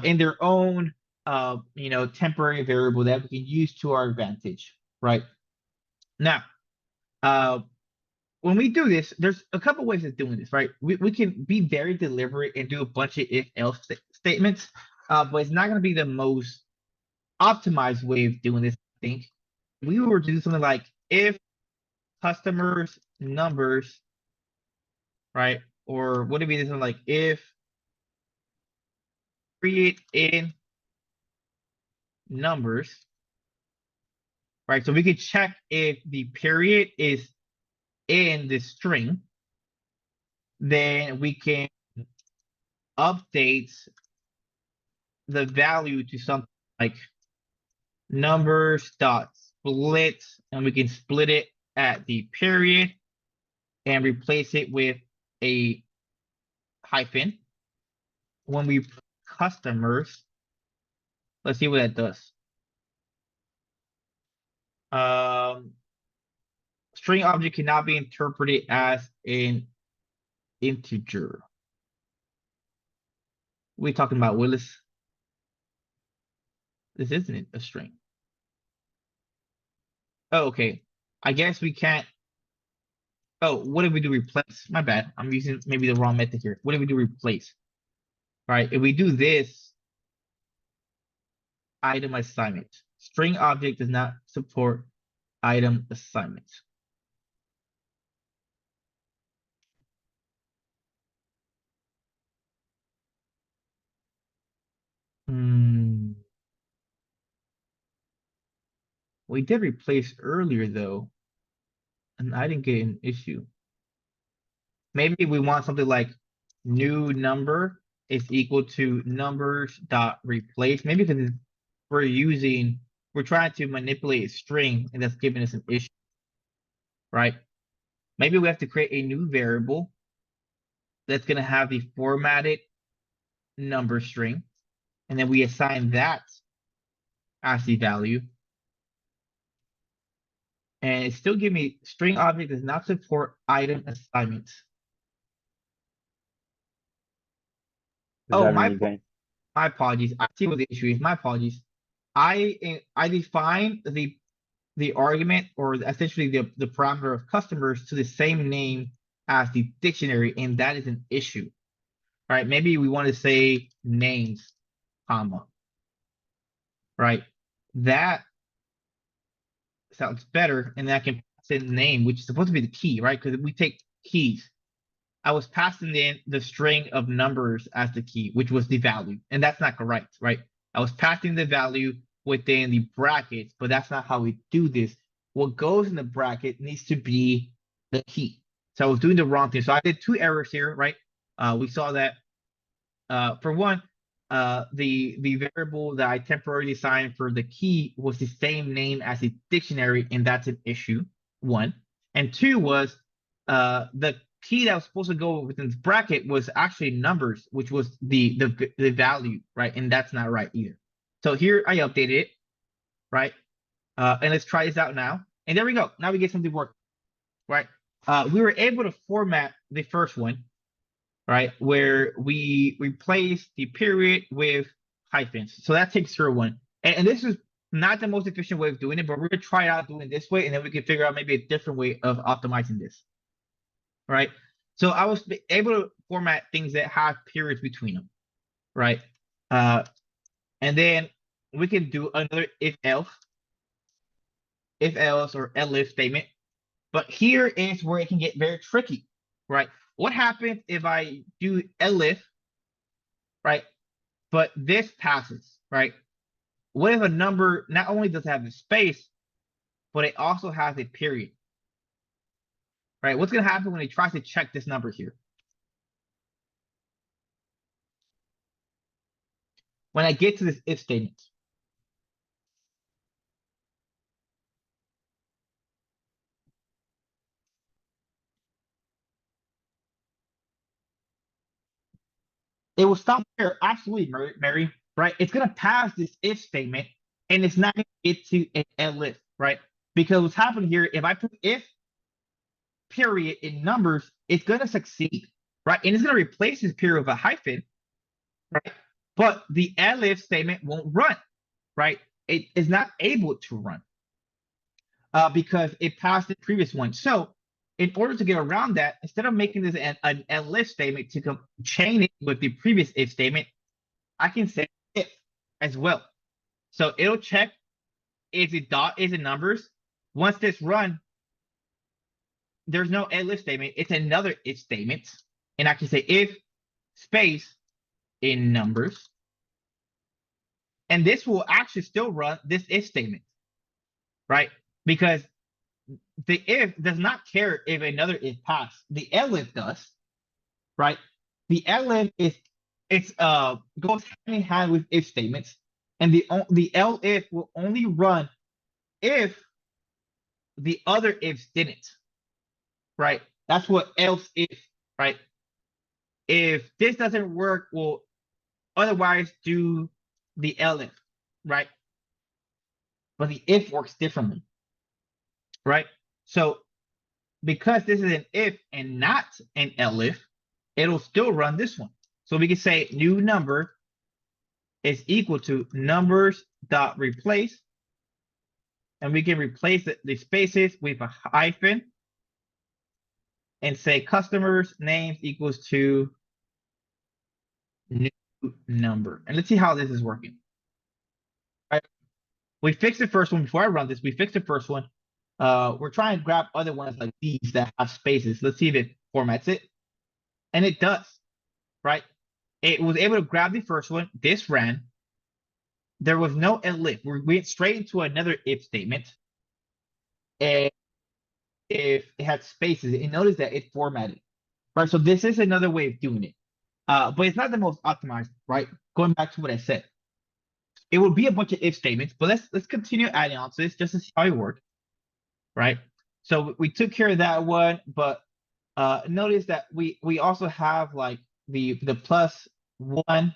in their own, temporary variable that we can use to our advantage, right? Now, uh, when we do this, there's a couple ways of doing this, right? We can be very deliberate and do a bunch of if else statements, but it's not going to be the most optimized way of doing this, I think. We were to do something like if customers numbers, right? Or would it be something like if period in numbers, right? So we could check if the period is in the string, then we can update the value to something like numbers dot split, and we can split it at the period and replace it with a hyphen. When we put customers, let's see what that does. String object cannot be interpreted as an integer. We talking about, Willis? This isn't a string. Oh, okay. I guess we can't. Oh, what did we do? Replace. My bad. I'm using maybe the wrong method here. What did we do? Replace. Right. If we do this, item assignment. String object does not support item assignment. We did replace earlier though, and I didn't get an issue. Maybe we want something like new number is equal to numbers dot replace. Maybe because we're trying to manipulate a string and that's giving us an issue, right? Maybe we have to create a new variable that's going to have the formatted number string, and then we assign that as the value. And it still give me string object does not support item assignments. Does that mean you can? My apologies. I see what the issue is. My apologies. I define the argument or essentially the parameter of customers to the same name as the dictionary, and that is an issue. Right? Maybe we want to say names, comma. Right? That sounds better, and then I can pass in name, which is supposed to be the key, right? Because we take keys. I was passing in the string of numbers as the key, which was the value, and that's not correct, right? I was passing the value within the brackets, but that's not how we do this. What goes in the bracket needs to be the key. So I was doing the wrong thing. So I did two errors here, right? We saw that for one, the variable that I temporarily assigned for the key was the same name as the dictionary, and that's an issue. One. And two was the key that was supposed to go within this bracket was actually numbers, which was the value, right? And that's not right either. So here I updated it, right? And let's try this out now. And there we go. Now we get something working, right? We were able to format the first one, right? Where we replace the period with hyphens. So that takes care of one. And this is not the most efficient way of doing it, but we're gonna try out doing it this way, and then we can figure out maybe a different way of optimizing this. Right. So I was able to format things that have periods between them. Right. And then we can do another if else or elif statement. But here is where it can get very tricky, right? What happens if I do elif, right? But this passes, right? What if a number not only does it have a space, but it also has a period? right? What's gonna happen when it tries to check this number here? When I get to this if statement, it will stop there. Absolutely, Mary, right? It's gonna pass this if statement, and it's not gonna get to an elif, right? Because what's happening here, if I put if period in numbers, it's gonna succeed, right? And it's gonna replace this period with a hyphen, right? But the elif statement won't run, right? It is not able to run because it passed the previous one. So in order to get around that, instead of making this an elif statement to chain it with the previous if statement, I can say if as well. So it'll check is it dot, is it numbers. Once this run, there's no elif statement. It's another if statement. And I can say if space in numbers. And this will actually still run this if statement, right? Because the if does not care if another if passed. The elif does, right? The elif is it's goes hand in hand with if statements, and the elif will only run if the other ifs didn't, right? That's what else if, right? If this doesn't work, we'll otherwise do the elif, right? But the if works differently, right? So because this is an if and not an elif, it'll still run this one. So we can say new number is equal to numbers dot replace, and we can replace the spaces with a hyphen and say customers names equals to new number. And let's see how this is working. Right. We fixed the first one before I run this. We fixed the first one. We're trying to grab other ones like these that have spaces. Let's see if it formats it. And it does, right? It was able to grab the first one. This ran. There was no elif. We went straight into another if statement. And if it had spaces, and notice that it formatted. Right. So this is another way of doing it. But it's not the most optimized, right? Going back to what I said. It would be a bunch of if statements, but let's continue adding on to this just to see how it works. Right. So we took care of that one, but notice that we also have like the plus one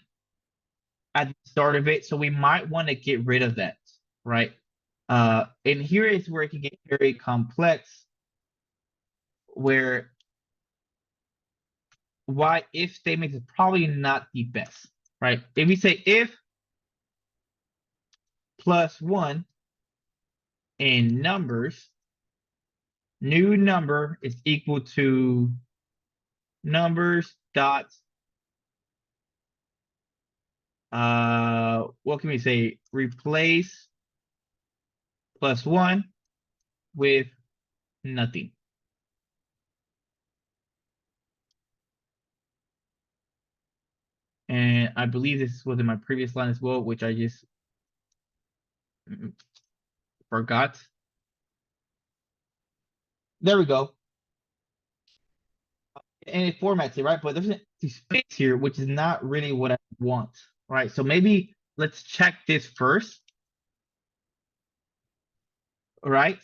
at the start of it, so we might want to get rid of that, right? And here is where it can get very complex, where why if statements is probably not the best, right? If we say if plus one in numbers, new number is equal to numbers dot what can we say? Replace plus one with nothing. And I believe this was in my previous line as well, which I just forgot. There we go. And it formats it, right? But there's a space here, which is not really what I want, right? So maybe let's check this first, right?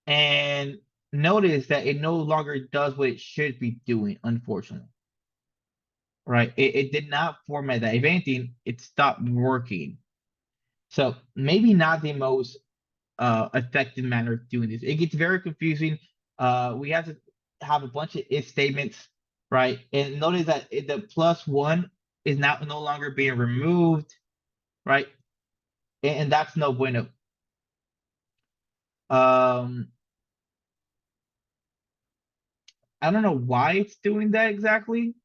And notice that it no longer does what it should be doing, unfortunately. Right? It did not format that. If anything, it stopped working. So maybe not the most effective manner of doing this. It gets very confusing. We have to have a bunch of if statements, right? And notice that the plus one is now no longer being removed, right? And that's no bueno. I don't know why it's doing that exactly,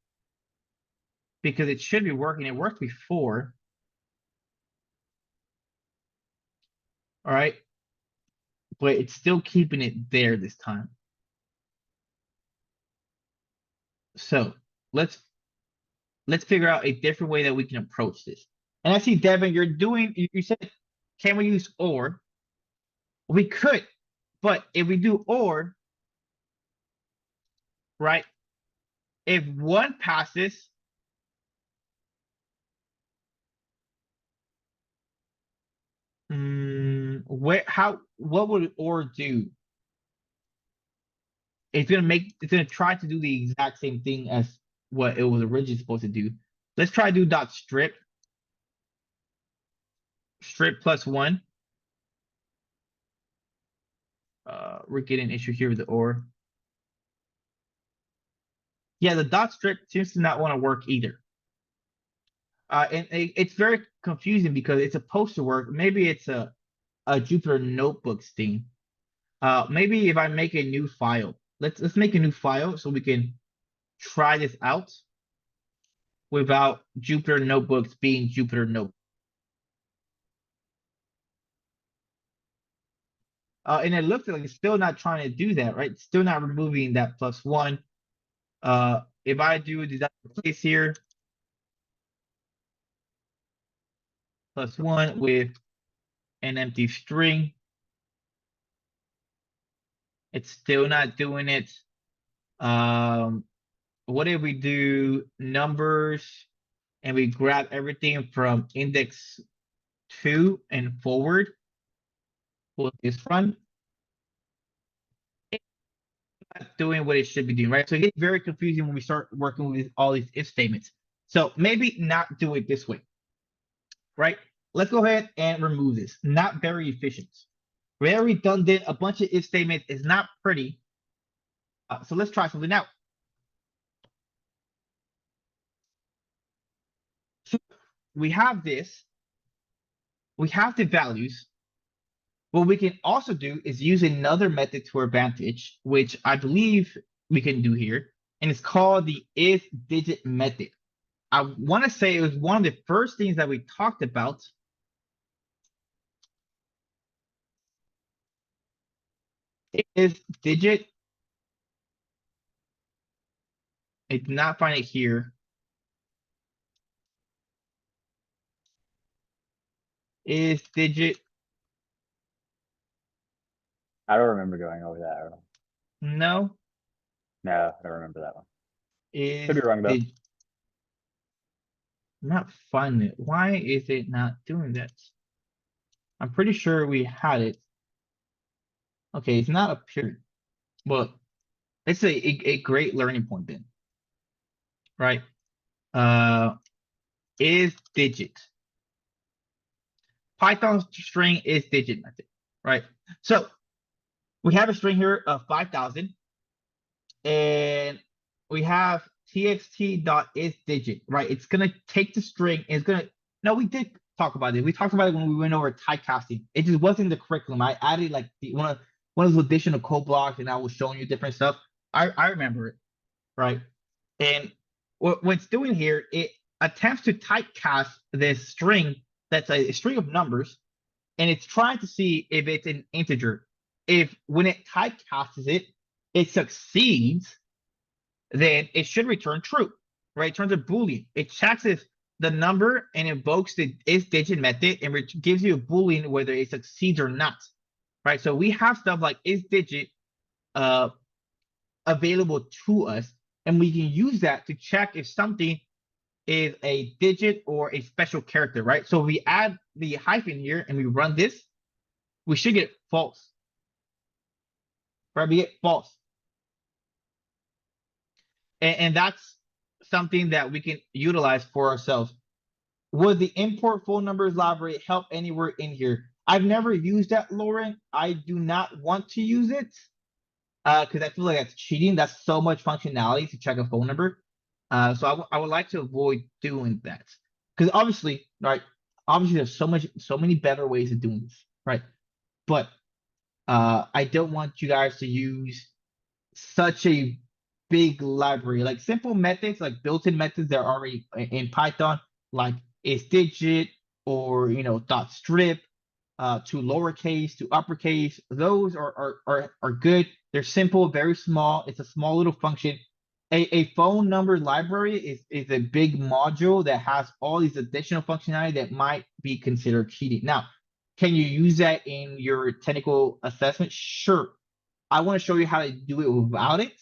because it should be working. It worked before. All right. But it's still keeping it there this time. So let's figure out a different way that we can approach this. And I see Devin, you're doing. You said, can we use or? We could, but if we do or, right? If one passes, what would or do? It's gonna try to do the exact same thing as what it was originally supposed to do. Let's try to do dot strip plus one. We're getting an issue here with the or. Yeah, the dot strip seems to not want to work either. And it's very confusing because it's supposed to work. Maybe it's a Jupyter Notebooks thing. Maybe if I make a new file, let's make a new file so we can try this out without Jupyter Notebooks being Jupyter Notebooks. And it looks like it's still not trying to do that, right? It's still not removing that plus one. If I do a design replace here, plus one with an empty string, it's still not doing it. What if we do numbers and we grab everything from index 2 and forward? Will this run? It's not doing what it should be doing, right? So it gets very confusing when we start working with all these if statements. So maybe not do it this way, right? Let's go ahead and remove this. Not very efficient. Very redundant. A bunch of if statements is not pretty. So let's try something out. So we have this. We have the values. What we can also do is use another method to our advantage, which I believe we can do here, and it's called the if digit method. I want to say it was one of the first things that we talked about. If digit, I did not find it here. Is digit, I don't remember going over that. I don't know. no, No, I don't remember that one. is Could be wrong though. I'm not finding it. Why is it not doing that? I'm pretty sure we had it. Okay, it's not appearing. Well, it's a great learning point then, right? Is digit. Python string is digit method, right? So we have a string here of 5,000 and we have txt.isDigit, right? It's gonna take the string and it's gonna, no, we did talk about it. We talked about it when we went over typecasting. It just wasn't the curriculum. I added like one of those additional code blocks and I was showing you different stuff. I remember it, right? And what it's doing here, it attempts to typecast this string that's a string of numbers, and it's trying to see if it's an integer. If when it typecasts it, it succeeds, then it should return true, right? It turns a Boolean. It checks if the number and invokes the isDigit method and gives you a Boolean whether it succeeds or not, right? So we have stuff like isDigit available to us, and we can use that to check if something is a digit or a special character, right? So we add the hyphen here and we run this, we should get false, right? We get false. And that's something that we can utilize for ourselves. Would the import phone numbers library help anywhere in here? I've never used that, Lauren. I do not want to use it because I feel like that's cheating. That's so much functionality to check a phone number. So I would like to avoid doing that because obviously, right? Obviously, there's so many better ways of doing this, right? But I don't want you guys to use such a big library. Like simple methods, like built-in methods that are already in Python, like isDigit or dot strip, to lowercase to uppercase. Those are good. They're simple, very small. It's a small little function. A phone number library is a big module that has all these additional functionality that might be considered cheating. Now, Can you use that in your technical assessment? Sure. I want to show you how to do it without it.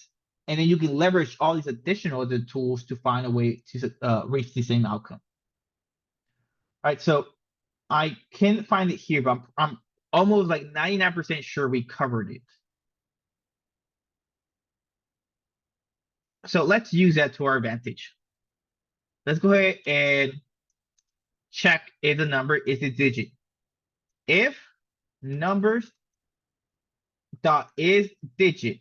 And then you can leverage all these additional other tools to find a way to reach the same outcome. All right, so I can't find it here, but I'm almost like 99% sure we covered it. So let's use that to our advantage. Let's go ahead and check if the number is a digit. If numbers dot is digit,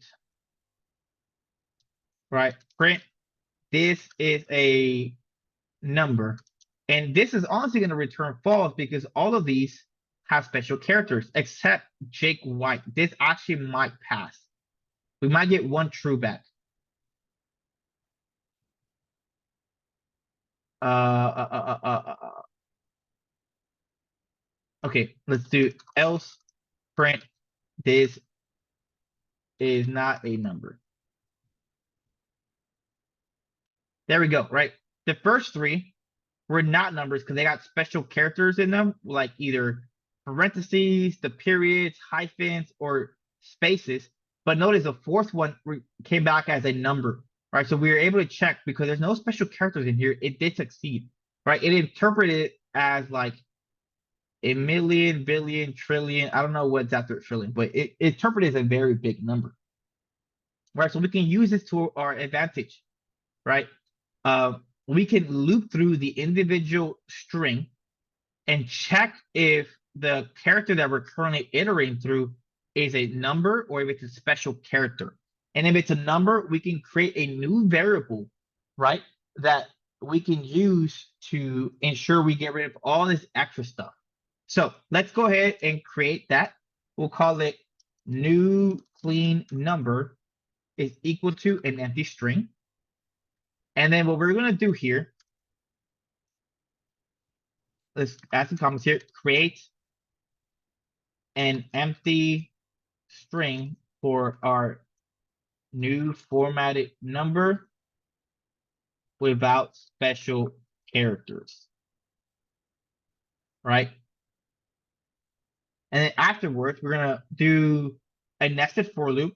right? Print this is a number. And this is honestly going to return false because all of these have special characters except Jake White. This actually might pass. We might get one true back. Okay, let's do else print this is not a number. There we go, right? The first three were not numbers because they got special characters in them, like either parentheses, the periods, hyphens, or spaces. But notice the fourth one came back as a number, right? So we were able to check because there's no special characters in here. It did succeed, right? It interpreted it as like a million, billion, trillion. I don't know what's after trillion, but it interpreted as a very big number, right? So we can use this to our advantage, right? We can loop through the individual string and check if the character that we're currently iterating through is a number or if it's a special character. And if it's a number, we can create a new variable, right? That we can use to ensure we get rid of all this extra stuff. So let's go ahead and create that. We'll call it new clean number is equal to an empty string. And then what we're going to do here, let's add some comments here, create an empty string for our new formatted number without special characters, right? And then afterwards, we're going to do a nested for loop,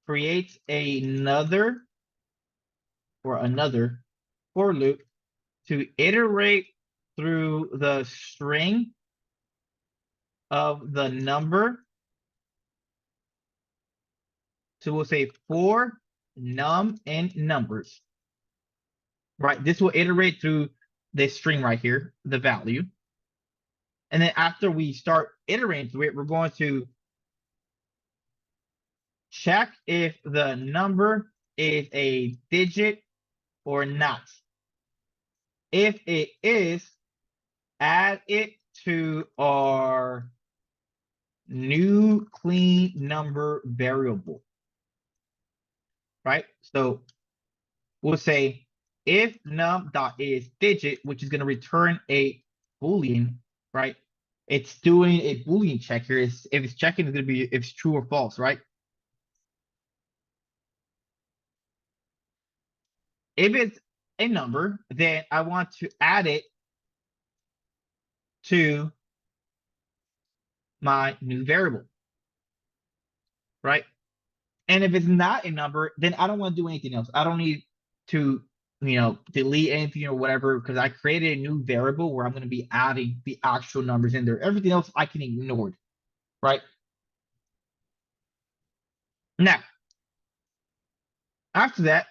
create another for loop to iterate through the string of the number. So we'll say for num and numbers, right? This will iterate through this string right here, the value. And then after we start iterating through it, we're going to check if the number is a digit or not. If it is, add it to our new clean number variable, right? So we'll say if num dot is digit, which is going to return a Boolean, right? It's doing a Boolean check here. If it's checking, it's going to be if it's true or false, right? If it's a number, then I want to add it to my new variable, right? And if it's not a number, then I don't want to do anything else. I don't need to, delete anything or whatever, because I created a new variable where I'm going to be adding the actual numbers in there. Everything else I can ignore it, right? Now, after that,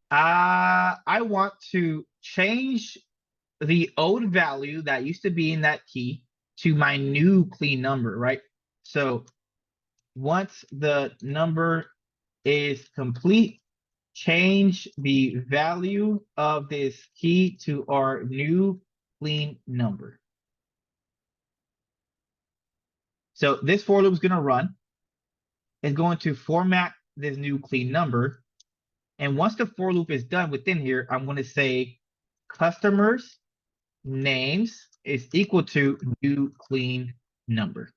I want to change the old value that used to be in that key to my new clean number, right? So once the number is complete, change the value of this key to our new clean number. So this for loop is going to run. It's going to format this new clean number. And once the for loop is done within here, I'm going to say customers names is equal to new clean number.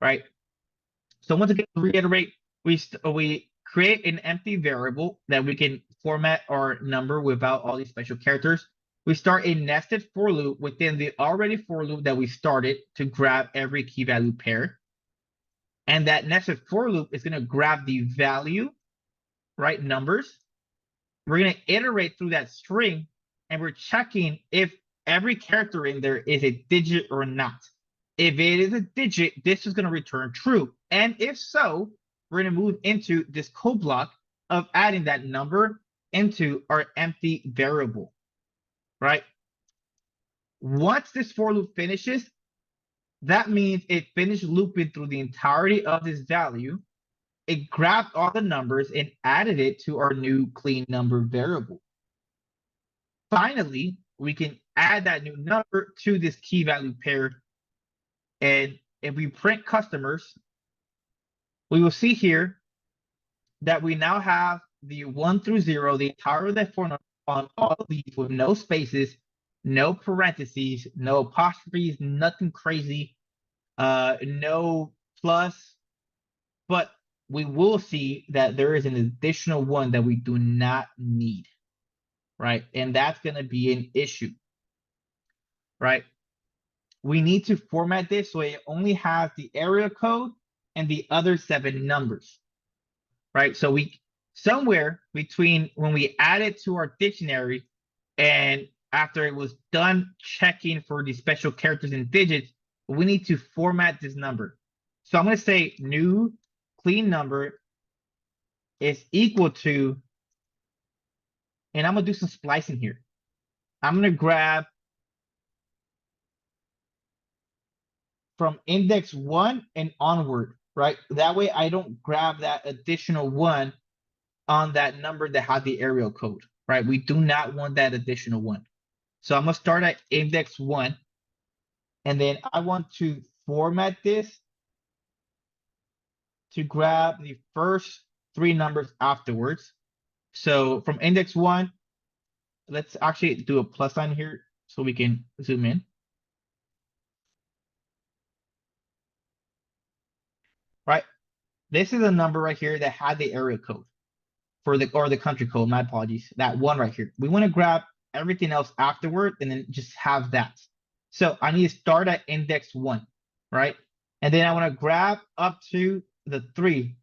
Right? So once again, to reiterate, we create an empty variable that we can format our number without all these special characters. we start a nested for loop within the already for loop that we started to grab every key value pair. And that nested for loop is going to grab the value, right, numbers. We're going to iterate through that string, and we're checking if every character in there is a digit or not. If it is a digit, this is going to return true. And if so, we're going to move into this code block of adding that number into our empty variable, right? Once this for loop finishes, that means it finished looping through the entirety of this value. It grabbed all the numbers and added it to our new clean number variable. Finally, we can add that new number to this key value pair. And if we print customers, we will see here that we now have the 1 through 0, the entire of that for on all of these with no spaces, no parentheses, no apostrophes, nothing crazy, no plus, but we will see that there is an additional one that we do not need, right? And that's going to be an issue, right? We need to format this so it only has the area code and the other 7 numbers, right? So we somewhere between when we add it to our dictionary and after it was done checking for the special characters and digits, we need to format this number. So I'm going to say new clean number is equal to, and I'm going to do some splicing here. I'm going to grab from index 1 and onward, right? That way I don't grab that additional 1 on that number that had the area code, right? We do not want that additional 1. So I'm going to start at index 1. And then I want to format this to grab the first 3 numbers afterwards. So from index 1, let's actually do a plus sign here so we can zoom in. Right? This is a number right here that had the area code for the country code. My apologies. That 1 right here. We want to grab everything else afterward and then just have that. So I need to start at index 1, right? And then I want to grab up to the 3.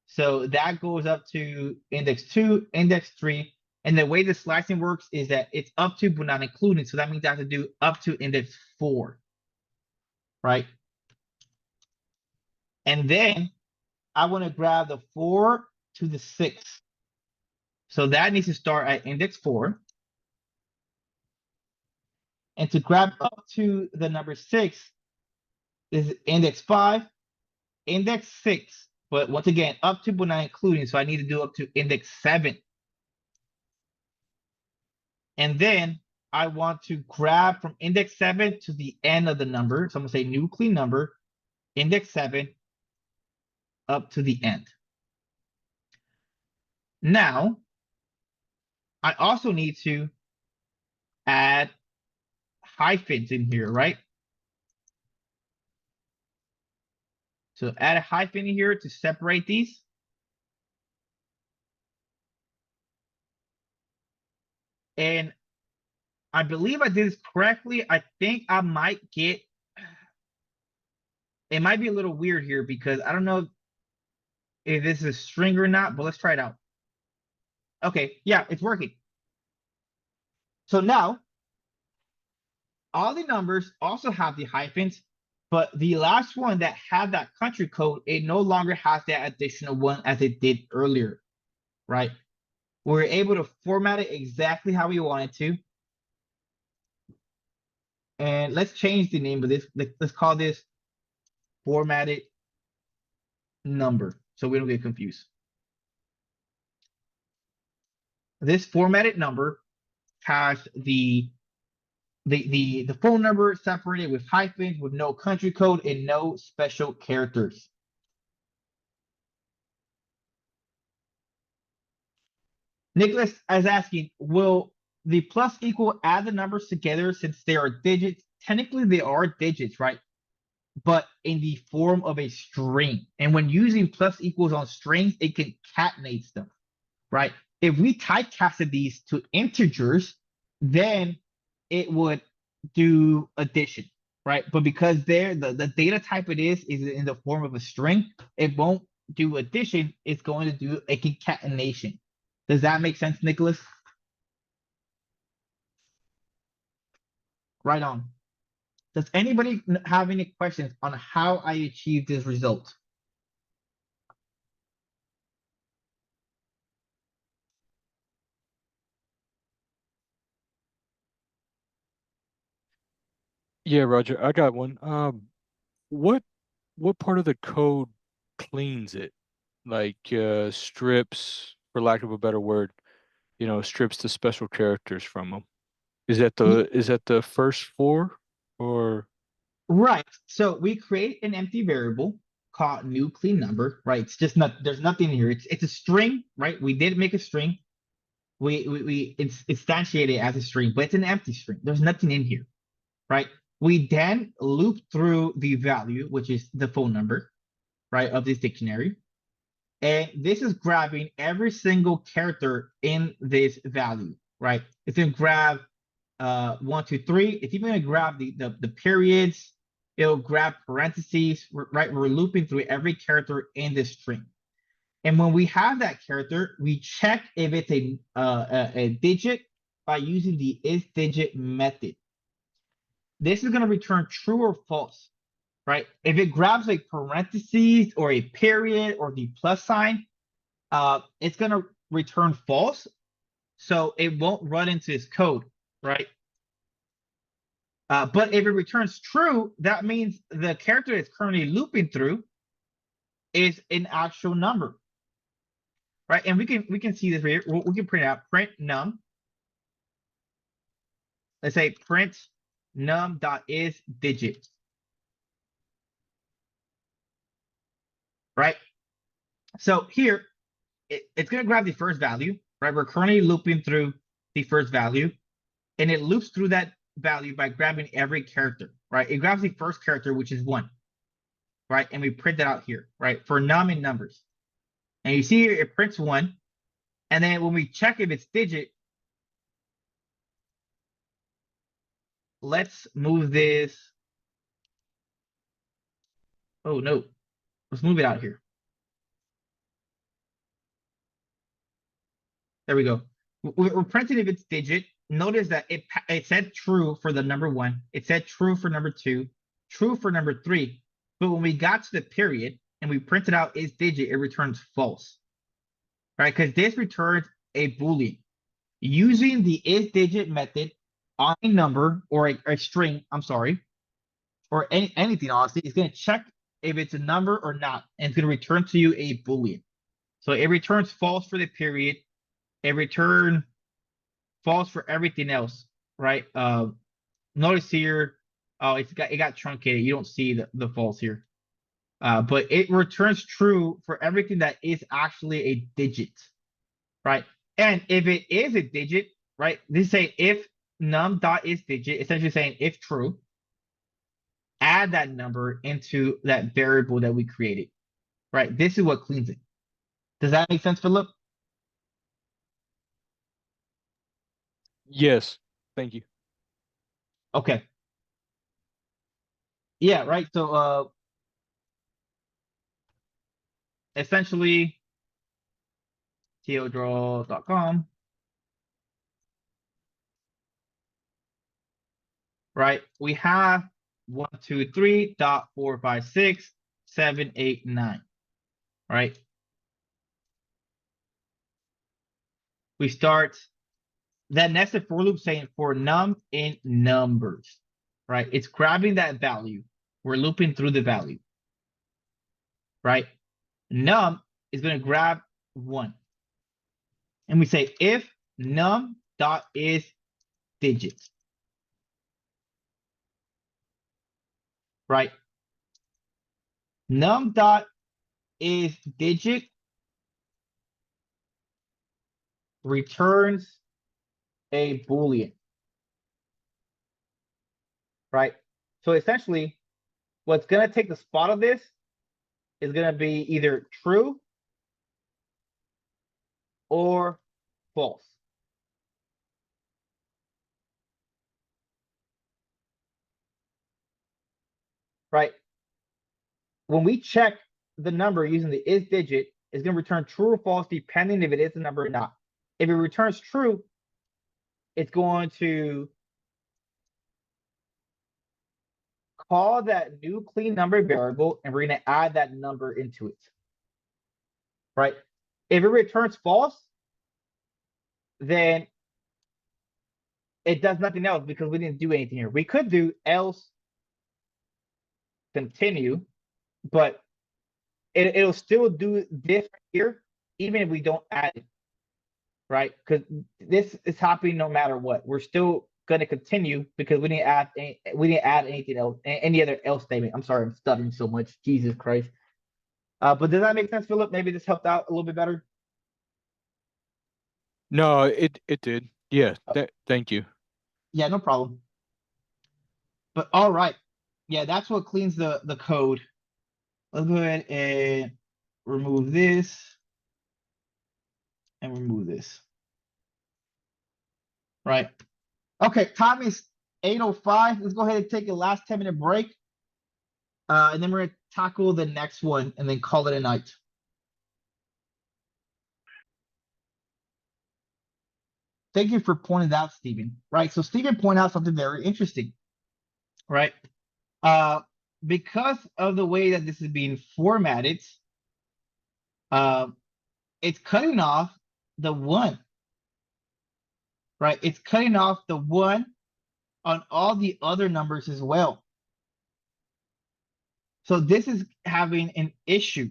So that goes up to index 2, index 3. And the way the slicing works is that it's up to but not including. So that means I have to do up to index 4, right? And then I want to grab the 4 to the 6. So that needs to start at index 4. And to grab up to the number 6 is index 5, index 6. But once again, up to but not including. So I need to do up to index 7. And then I want to grab from index 7 to the end of the number. So I'm going to say new clean number, index 7, up to the end. Now, I also need to add hyphens in here, right? So add a hyphen in here to separate these. And I believe I did this correctly. I think I might get, it might be a little weird here because I don't know if this is a string or not, but let's try it out. Okay, yeah, it's working. So now, all the numbers also have the hyphens, but the last one that had that country code, it no longer has that additional 1 as it did earlier, right? We're able to format it exactly how we wanted to. And let's change the name of this. Let's call this formatted number so we don't get confused. This formatted number has the phone number separated with hyphens, with no country code and no special characters. Nicholas is asking, will the plus equal add the numbers together since they are digits? Technically, they are digits, right? But in the form of a string. And when using plus equals on strings, it concatenates them, right? If we typecasted these to integers, then it would do addition, right? But because the data type it is in the form of a string, it won't do addition. It's going to do a concatenation. Does that make sense, Nicholas? Right on. Does anybody have any questions on how I achieved this result? Yeah, Roger, I got one. What what part of the code cleans it? Like strips, for lack of a better word, strips the special characters from them. Is that the first four or Right. So we create an empty variable called new clean number, right? It's just not there's nothing here. It's a string, right? We did make a string. We it's instantiated as a string, but it's an empty string. There's nothing in here, right? We then loop through the value, which is the phone number, right, of this dictionary. And this is grabbing every single character in this value, right? It's gonna grab 1, 2, 3. It's even gonna grab the periods. It'll grab parentheses, right? We're looping through every character in this string. And when we have that character, we check if it's a digit by using the isDigit method. This is gonna return true or false, right? If it grabs a parentheses or a period or the plus sign, it's gonna return false. So it won't run into this code, right? But if it returns true, that means the character it's currently looping through is an actual number, right? And we can see this right here. We can print out print num. Let's say print num dot is digit, right? So here it's going to grab the first value, right? We're currently looping through the first value, and it loops through that value by grabbing every character, right? It grabs the first character, which is 1, right? And we print that out here, right? For num and numbers. And you see here, it prints 1. And then when we check if it's digit, let's move this. Oh, no. Let's move it out here. There we go. We're printing if it's digit. Notice that it said true for the number 1. It said true for number 2, true for number 3. But when we got to the period and we printed out is digit, it returns false, right? Because this returns a Boolean. Using the is digit method on a number or a string, I'm sorry, or anything, honestly, it's going to check if it's a number or not, and it's going to return to you a Boolean. So it returns false for the period. It returns false for everything else, right? Notice here, oh, it got truncated. You don't see the false here. But it returns true for everything that is actually a digit, right? And if it is a digit, right? This say if num dot is digit, essentially saying if true, add that number into that variable that we created, right? This is what cleans it. Does that make sense, Philip? yes? Thank you. Okay. Yeah, right. So essentially todraw.com, right? We have 1, 2, 3, dot 4, 5, 6, 7, 8, 9, right? We start that nested for loop saying for num in numbers, right? It's grabbing that value. We're looping through the value, right? Num is going to grab 1. And we say if num dot is digit, right? Num dot is digit returns a Boolean, right? So essentially, what's going to take the spot of this is going to be either true or false. right? When we check the number using the is digit, it's going to return true or false depending if it is a number or not. If it returns true, it's going to call that new clean number variable, and we're going to add that number into it, right? If it returns false, then it does nothing else because we didn't do anything here. We could do else continue, but it'll still do this here, even if we don't add it, right? Because this is happening no matter what. We're still going to continue because we didn't add anything else, any other else statement. I'm sorry, I'm stuttering so much. Jesus Christ. But does that make sense, Philip? Maybe this helped out a little bit better. No, it did. Yeah, thank you. Yeah, no problem. But all right. Yeah, that's what cleans the code. Let's go ahead and remove this and remove this. Right. Okay, time is 8:05. Let's go ahead and take a last 10-minute break. And then we're gonna tackle the next one and then call it a night. Thank you for pointing that out, Stephen. Right. So Stephen pointed out something very interesting. Right. Because of the way that this is being formatted, it's cutting off the one. Right. It's cutting off the one on all the other numbers as well. So this is having an issue,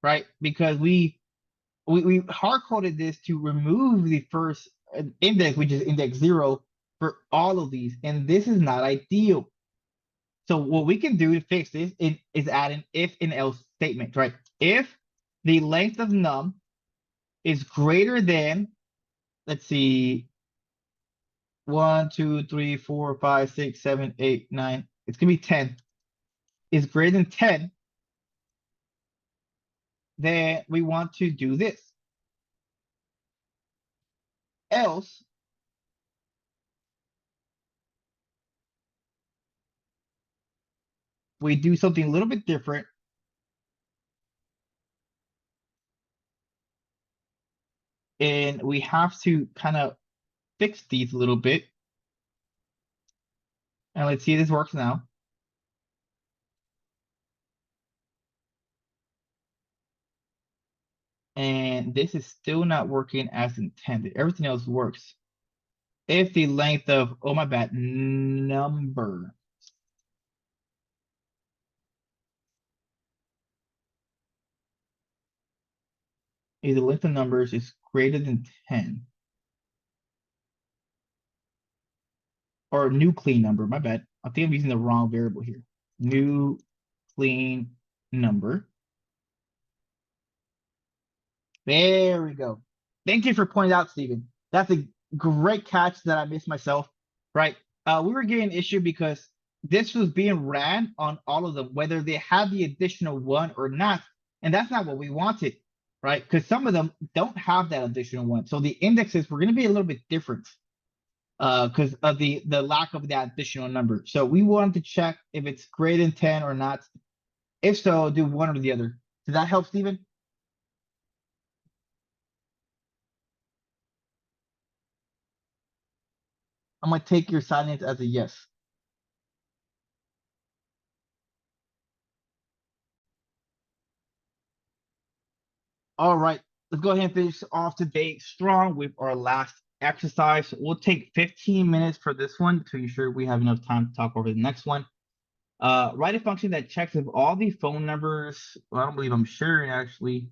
right? Because we hard coded this to remove the first index, which is index 0 for all of these, and this is not ideal. So what we can do to fix this is add an if and else statement, right? If the length of num is greater than, let's see, 1, 2, 3, 4, 5, 6, 7, 8, 9, it's gonna be 10, is greater than 10, then we want to do this. Else, we do something a little bit different. And we have to kind of fix these a little bit. And let's see if this works now. And this is still not working as intended. Everything else works. If the length of, oh my bad, number. If the length of numbers is greater than 10. Or new clean number, my bad. I think I'm using the wrong variable here. New clean number. There we go. Thank you for pointing out, Stephen. That's a great catch that I missed myself, right? We were getting an issue because this was being ran on all of them, whether they had the additional one or not. And that's not what we wanted, right? Because some of them don't have that additional one. So the indexes were going to be a little bit different because of the lack of that additional number. So we wanted to check if it's greater than 10 or not. If so, do one or the other. Does that help, Stephen? I'm gonna take your silence as a yes. All right, let's go ahead and finish off today strong with our last exercise. We'll take 15 minutes for this one to ensure we have enough time to talk over the next one. Write a function that checks if all the phone numbers, well, I don't believe I'm sharing actually.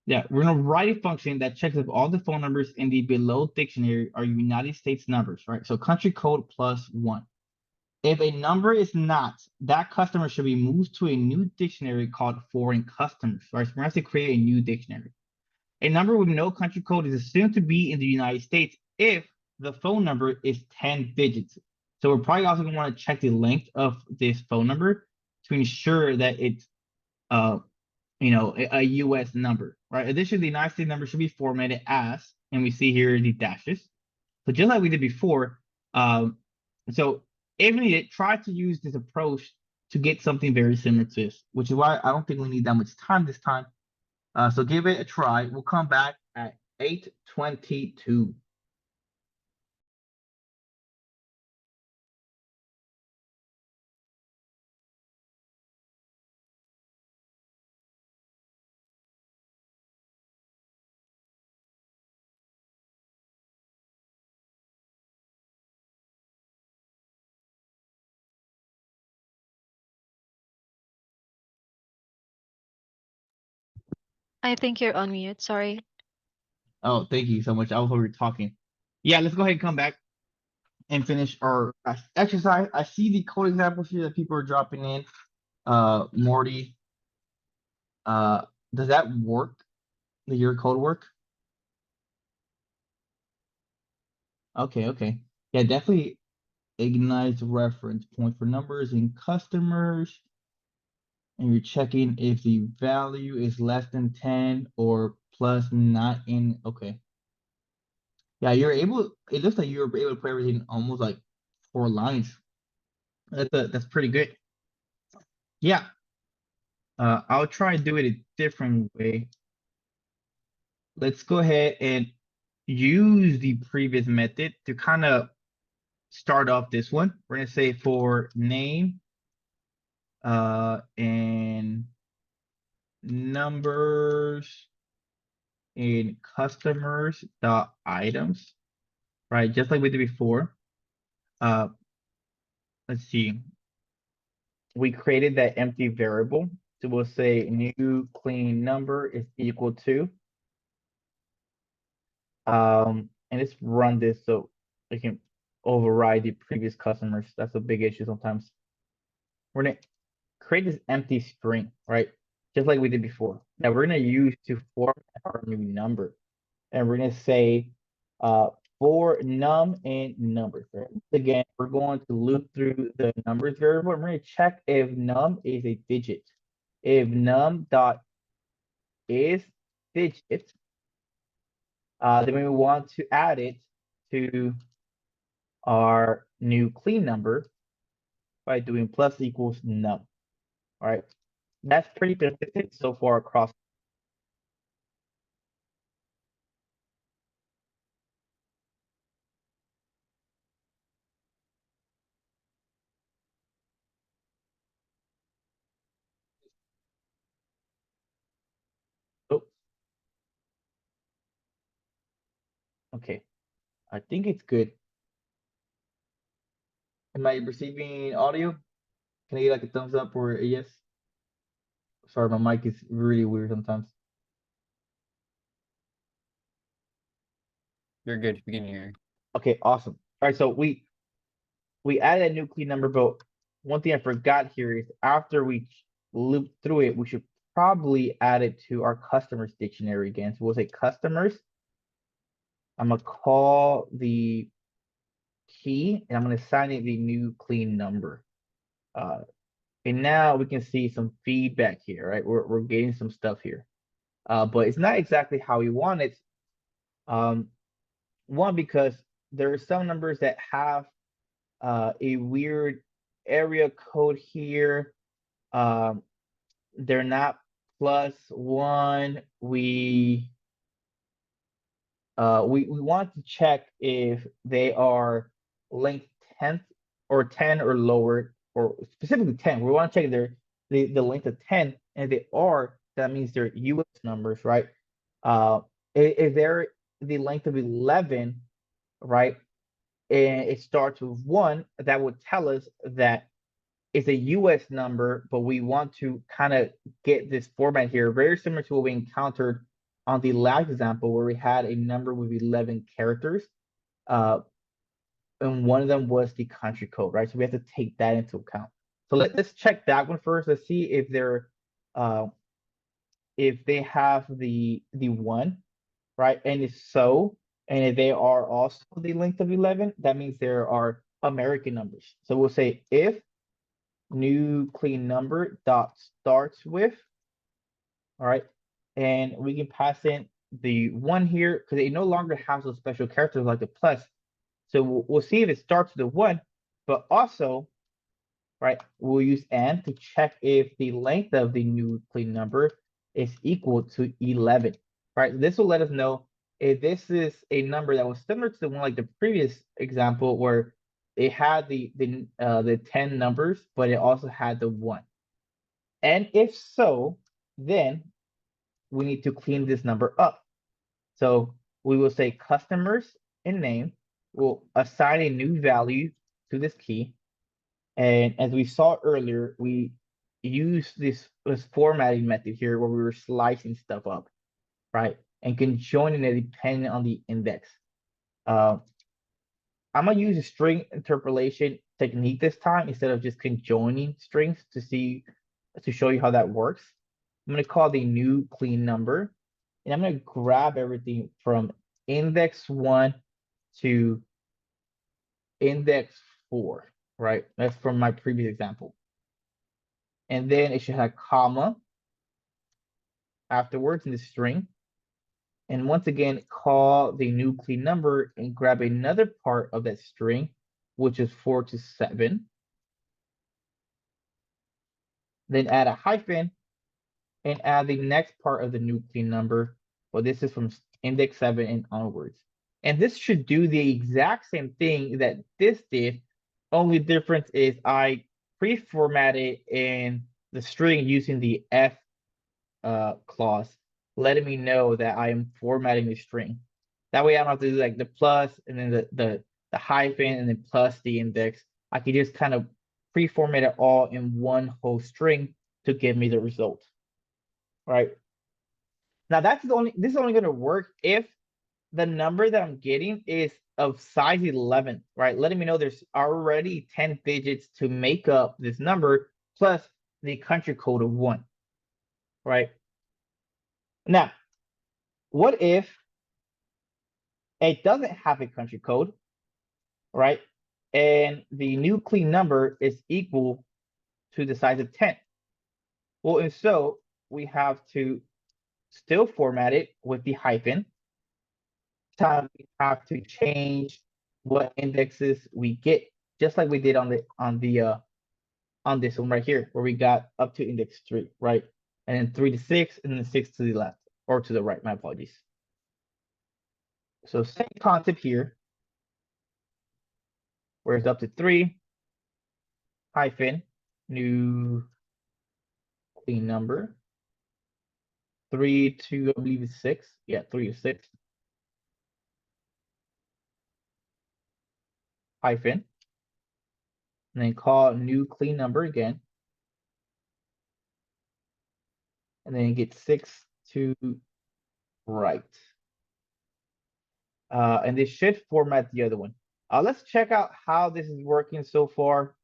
Yeah, we're gonna write a function that checks if all the phone numbers in the below dictionary are United States numbers, right? So country code +1. If a number is not, that customer should be moved to a new dictionary called foreign customers, right? So we're going to have to create a new dictionary. A number with no country code is assumed to be in the United States if the phone number is 10 digits. So we're probably also going to want to check the length of this phone number to ensure that it's, a US number, right? Additionally, the United States number should be formatted as, and we see here the dashes. So just like we did before, so if needed, try to use this approach to get something very similar to this, which is why I don't think we need that much time this time. So give it a try. We'll come back at 8:22. I think you're on mute. Sorry. Oh, thank you so much. I was over talking. Yeah, let's go ahead and come back and finish our exercise. I see the code examples here that people are dropping in. Morty, does that work? Does your code work? Okay. Yeah, definitely ignite reference point for numbers and customers. And you're checking if the value is less than 10 or plus not in. Okay. Yeah, it looks like you were able to put everything almost like 4 lines. That's pretty good. Yeah. I'll try and do it a different way. Let's go ahead and use the previous method to kind of start off this one. We're gonna say for name, and numbers in customers dot items, right? Just like we did before. Let's see. We created that empty variable. So we'll say new clean number is equal to, and let's run this so we can override the previous customers. That's a big issue sometimes. We're gonna create this empty string, right? Just like we did before. That we're gonna use to format our new number. And we're gonna say for num and numbers. Right? Again, we're going to loop through the numbers variable and we're gonna check if num is a digit. If num dot is digit, then we want to add it to our new clean number by doing plus equals num. All right, that's pretty consistent so far across. Oh, okay, I think it's good. Am I receiving audio? Can I get like a thumbs up or a yes? Sorry, my mic is really weird sometimes. You're good. We can hear you. Okay, awesome. All right, so we added a new clean number, but one thing I forgot here is after we loop through it, we should probably add it to our customers dictionary again. So we'll say customers. I'm gonna call the key and I'm gonna assign it the new clean number. And now we can see some feedback here, right? We're getting some stuff here. But it's not exactly how we want it. One, because there are some numbers that have a weird area code here. They're not +1. We want to check if they are length 10th or 10 or lower, or specifically 10. We want to check the length of 10, and if they are, that means they're US numbers, right? If they're the length of 11, right, and it starts with 1, that would tell us that it's a US number, but we want to kind of get this format here, very similar to what we encountered on the last example where we had a number with 11 characters. And one of them was the country code, right? So we have to take that into account. So let's check that one first. Let's see if they have the 1, right? And if so, and if they are also the length of 11, that means there are American numbers. So we'll say if new clean number dot starts with, all right, and we can pass in the 1 here because it no longer has those special characters like the plus. So we'll see if it starts with a 1, but also right? We'll use and to check if the length of the new clean number is equal to 11, right? This will let us know if this is a number that was similar to the one like the previous example where it had the 10 numbers, but it also had the 1. And if so, then we need to clean this number up. So we will say customers in name. We'll assign a new value to this key. And as we saw earlier, we use this formatting method here where we were slicing stuff up, right? And conjoining it depending on the index. I'm gonna use a string interpolation technique this time instead of just conjoining strings to show you how that works. I'm gonna call the new clean number, and I'm gonna grab everything from index 1 to index 4, right? That's from my previous example. And then it should have comma afterwards in the string. And once again, call the new clean number and grab another part of that string, which is 4 to 7. Then add a hyphen and add the next part of the new clean number. Well, this is from index 7 and onwards. And this should do the exact same thing that this did. Only difference is I pre-formatted in the string using the F clause, letting me know that I am formatting the string. That way I don't have to do like the plus and then the hyphen and then plus the index. I can just kind of pre-format it all in one whole string to give me the result. Right. Now this is only going to work if the number that I'm getting is of size 11, right? Letting me know there's already 10 digits to make up this number plus the country code of 1, right? Now, what if it doesn't have a country code, right? And the new clean number is equal to the size of 10. Well, and so we have to still format it with the hyphen. Time we have to change what indexes we get, just like we did on this one right here, where we got up to index 3, right? And then 3 to 6, and then 6 to the left or to the right. My apologies. So same concept here, where it's up to 3 hyphen new clean number 3 to I believe it's 6. Yeah, 3 to 6 hyphen, and then call new clean number again, and then get 6 to right. And this should format the other one. Let's check out how this is working so far.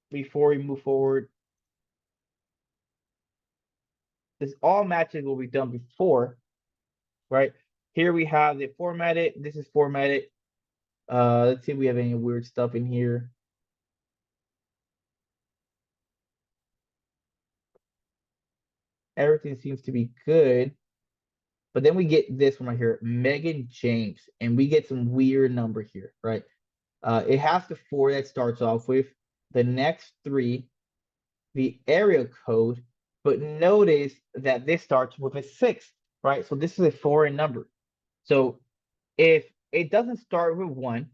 Before we move forward, this all matches what we've done before, right? Here we have it formatted. This is formatted. Let's see if we have any weird stuff in here. Everything seems to be good. But then we get this one right here, Megan James, and we get some weird number here, right? It has the 4 that starts off with, the next 3, the area code, but notice that this starts with a 6, right? So this is a foreign number. So if it doesn't start with 1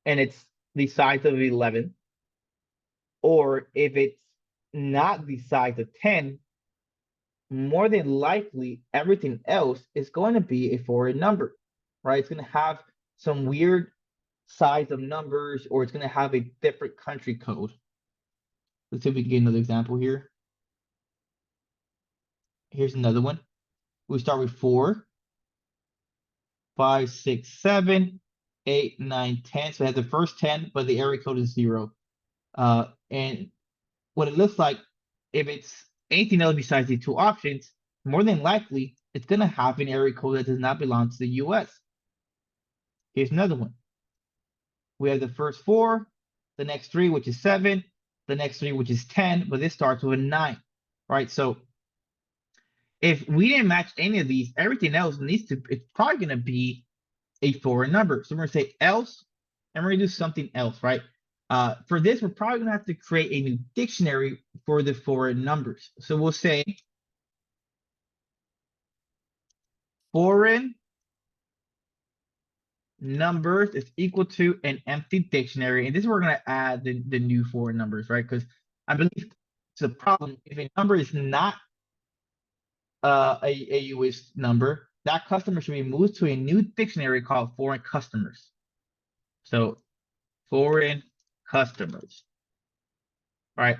and it's the size of 11, or if it's not the size of 10, more than likely everything else is going to be a foreign number, right? It's going to have some weird size of numbers, or it's going to have a different country code. Let's see if we can get another example here. Here's another one. We start with 4, 5, 6, 7, 8, 9, 10. So it has the first 10, but the area code is 0. And what it looks like, if it's anything else besides the 2 options, more than likely it's going to have an area code that does not belong to the US. Here's another one. We have the first 4, the next 3, which is 7, the next 3, which is 10, but this starts with a 9, right? So if we didn't match any of these, everything else it's probably going to be a foreign number. So we're going to say else, and we're going to do something else, right? For this, we're probably gonna have to create a new dictionary for the foreign numbers. So we'll say foreign numbers is equal to an empty dictionary. And this is where we're gonna add the new foreign numbers, right? Because I believe it's a problem if a number is not a US number, that customer should be moved to a new dictionary called foreign customers. So foreign customers, right?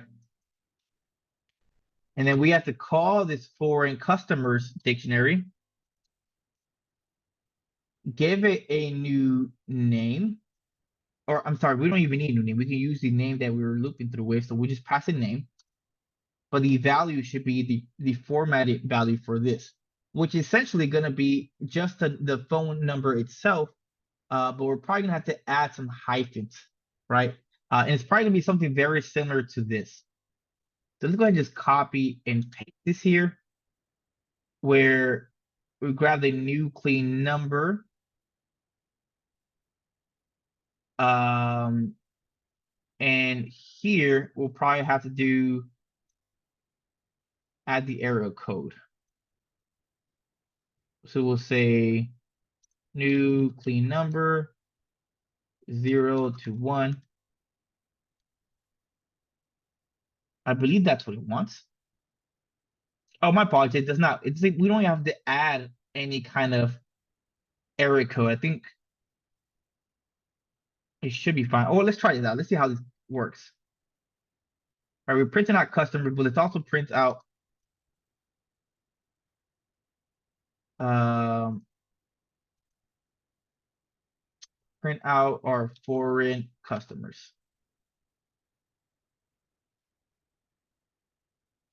And then we have to call this foreign customers dictionary, give it a new name, or I'm sorry, we don't even need a new name. We can use the name that we were looping through with. So we just pass a name, but the value should be the formatted value for this, which is essentially going to be just the phone number itself. But we're probably gonna have to add some hyphens, right? And it's probably gonna be something very similar to this. So let's go ahead and just copy and paste this here, where we grab the new clean number. And here we'll probably have to add the area code. So we'll say new clean number 0 to 1. I believe that's what it wants. Oh, my apologies. It does not. It's like we don't have to add any kind of area code. I think it should be fine. Oh, let's try this out. Let's see how this works. All right, we're printing out customer, but let's also print out um our foreign customers.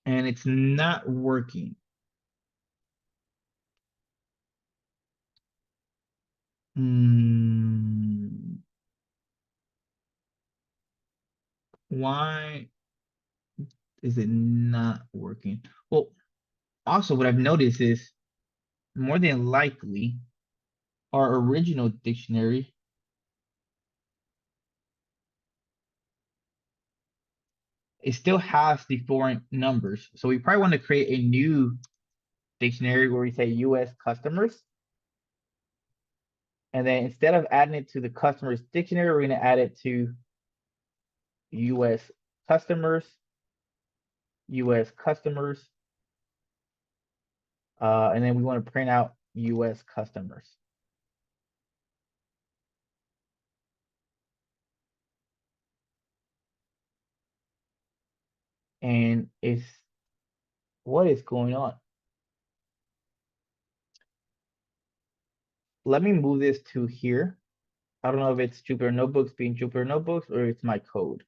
And it's not working. Why is it not working? Well, also what I've noticed is more than likely our original dictionary it still has the foreign numbers. So we probably want to create a new dictionary where we say US customers. And then instead of adding it to the customers dictionary, we're going to add it to US customers, US customers. And then we want to print out US customers. And it's what is going on? Let me move this to here. I don't know if it's Jupyter Notebooks being Jupyter Notebooks or it's my code.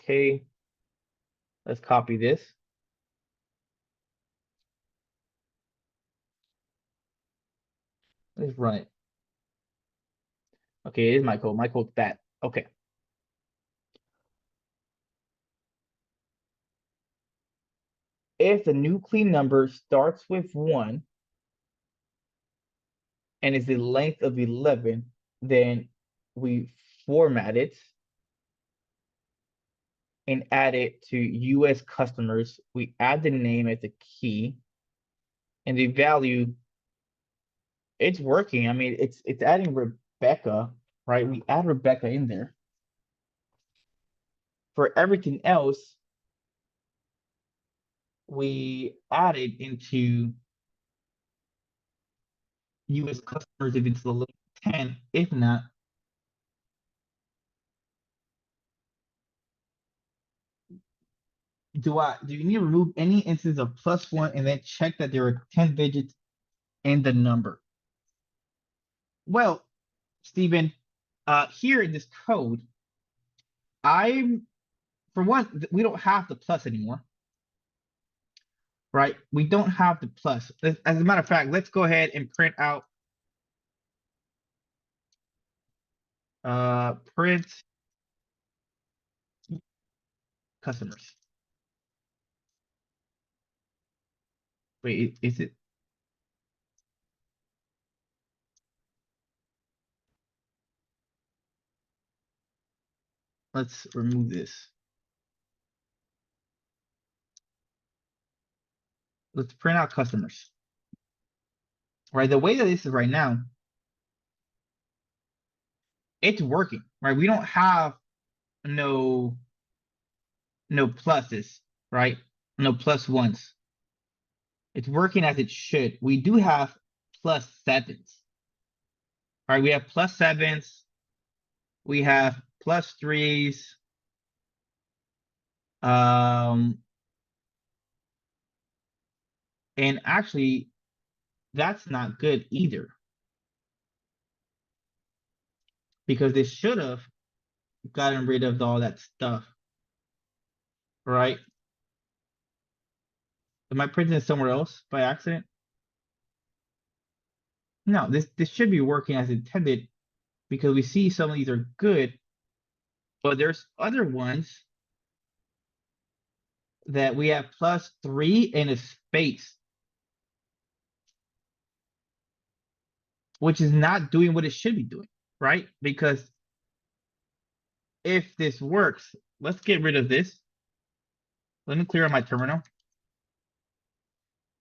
Okay, let's copy this. Let's run it. Okay, it is my code. My code's that. Okay. If the new clean number starts with 1 and is the length of 11, then we format it and add it to US customers. We add the name as a key and the value. It's working. I mean, it's adding Rebecca, right? We add Rebecca in there. For everything else, we add it into US customers if it's the length 10. If not, do you need to remove any instance of +1 and then check that there are 10 digits in the number? Well, Stephen, here in this code, for one, we don't have the plus anymore, right? We don't have the plus. As a matter of fact, let's go ahead and print out print customers. Wait, is it? let's remove this. Let's print out customers. Right, the way that this is right now, it's working, right? We don't have no pluses, right? No plus ones. It's working as it should. We do have plus sevens. Right, we have plus sevens. We have plus threes. And actually, that's not good either. Because they should have gotten rid of all that stuff. Right? Am I printing it somewhere else by accident? No, this should be working as intended because we see some of these are good, but there's other ones that we have plus 3 in a space, which is not doing what it should be doing, right? Because if this works, let's get rid of this. Let me clear out my terminal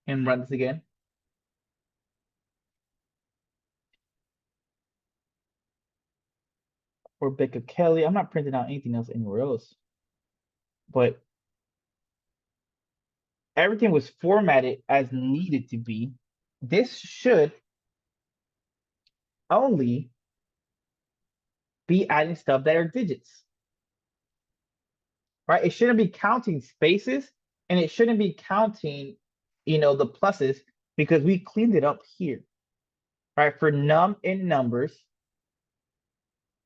and run this again. Or Becca Kelly. I'm not printing out anything else anywhere else. But everything was formatted as needed to be. This should only be adding stuff that are digits. Right? It shouldn't be counting spaces and it shouldn't be counting, the pluses because we cleaned it up here. Right? For num in numbers.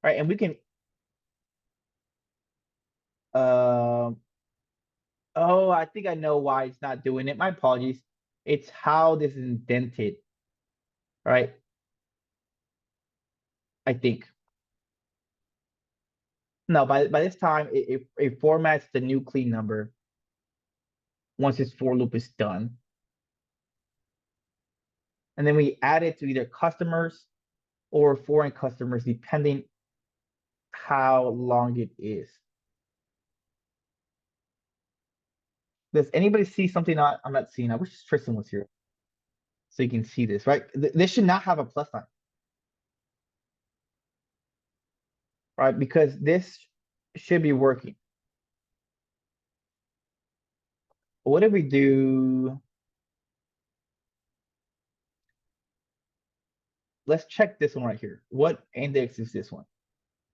Right? And we can oh, I think I know why it's not doing it. My apologies. It's how this is indented. Right? I think. No, by this time it formats the new clean number once this for loop is done. And then we add it to either customers or foreign customers, depending how long it is. Does anybody see something I'm not seeing? I wish Tristan was here. So you can see this, right? This should not have a plus sign. Right? Because this should be working. What if we do? Let's check this one right here. What index is this one?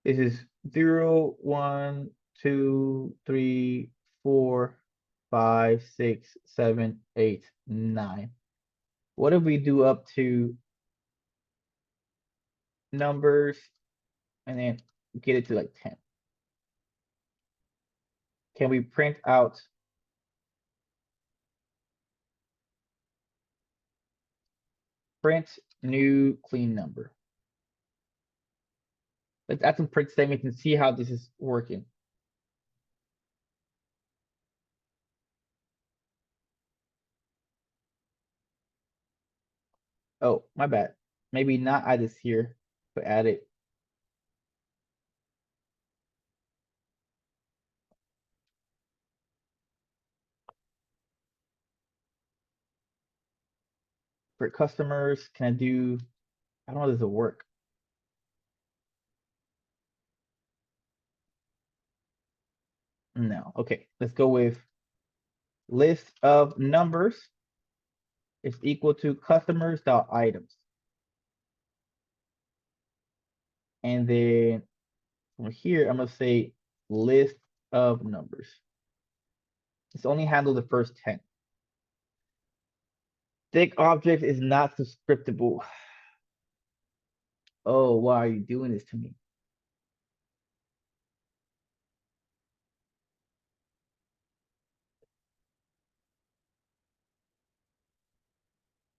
This is 0, 1, 2, 3, 4, 5, 6, 7, 8, 9. What if we do up to numbers and then get it to like 10? Can we print out print new clean number? Let's add some print statements and see how this is working. Oh, my bad. Maybe not add this here, but add it. For customers, can I do, I don't know, does it work? No, okay, let's go with list of numbers is equal to customers dot items. And then from here, I'm gonna say list of numbers. It's only handle the first 10. Stick object is not subscriptable. Oh, why are you doing this to me?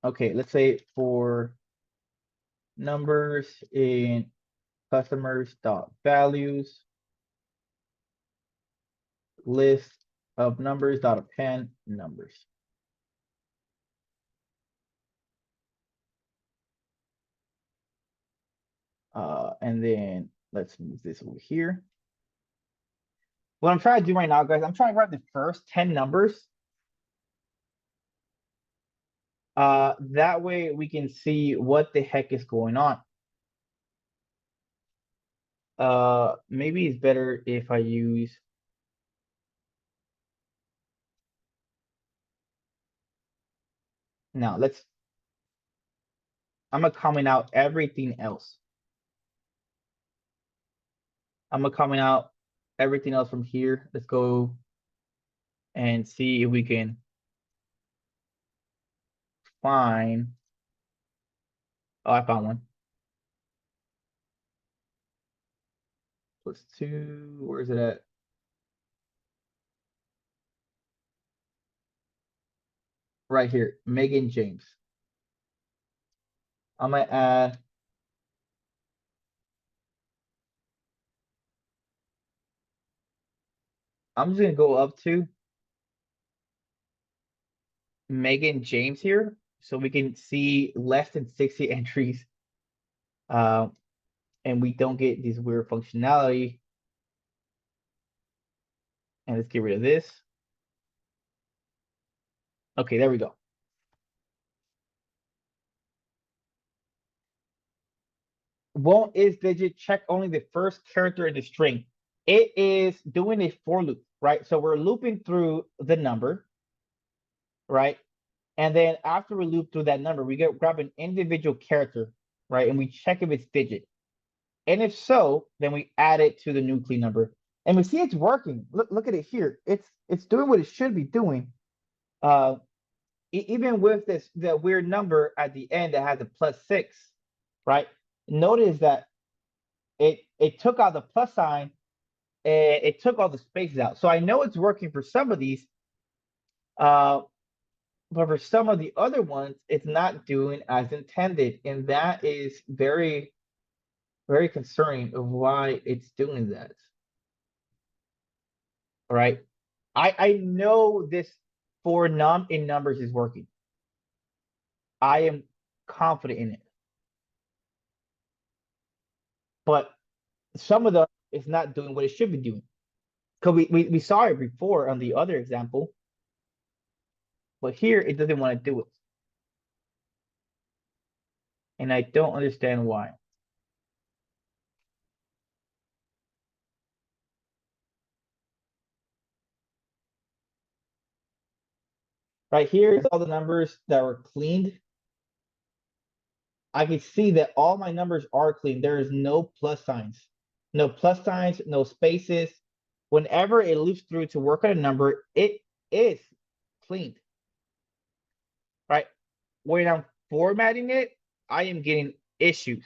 Okay, let's say for numbers in customers dot values list of numbers dot append numbers. And then let's move this over here. What I'm trying to do right now, guys, I'm trying to grab the first 10 numbers. That way we can see what the heck is going on. Maybe it's better if I use. Now I'm gonna comment out everything else. I'm gonna comment out everything else from here. Let's go and see if we can find. Oh, I found one. +2. Where is it at? Right here, Megan James. I'm gonna add. I'm just gonna go up to Megan James here, so we can see less than 60 entries. And we don't get this weird functionality. And let's get rid of this. Okay, there we go. Won't is digit check only the first character in the string. It is doing a for loop, right? So we're looping through the number, right? And then after we loop through that number, we grab an individual character, right? And we check if it's digit. And if so, then we add it to the new clean number. And we see it's working. Look at it here. It's doing what it should be doing. Even with the weird number at the end that has a +6, right? Notice that it took out the plus sign and it took all the spaces out. So I know it's working for some of these, but for some of the other ones, it's not doing as intended, and that is very, very concerning of why it's doing that. All right, I know this for num in numbers is working. I am confident in it, but some of them is not doing what it should be doing. Because we saw it before on the other example, but here it doesn't want to do it. And I don't understand why. Right here is all the numbers that were cleaned. I can see that all my numbers are clean. There is no plus signs. No plus signs, no spaces. Whenever it loops through to work on a number, it is cleaned. Right? When I'm formatting it, I am getting issues.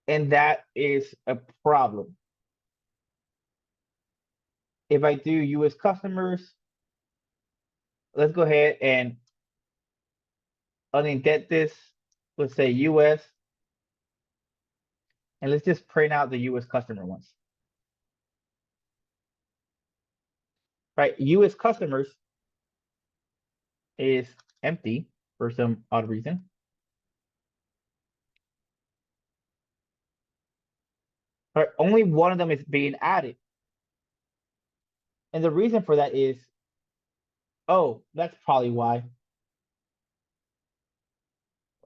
And that is a problem. If I do US customers, let's go ahead and unindent this. Let's say US. And let's just print out the US customer ones. Right, US customers is empty for some odd reason. Right, only one of them is being added. And the reason for that is, oh, that's probably why.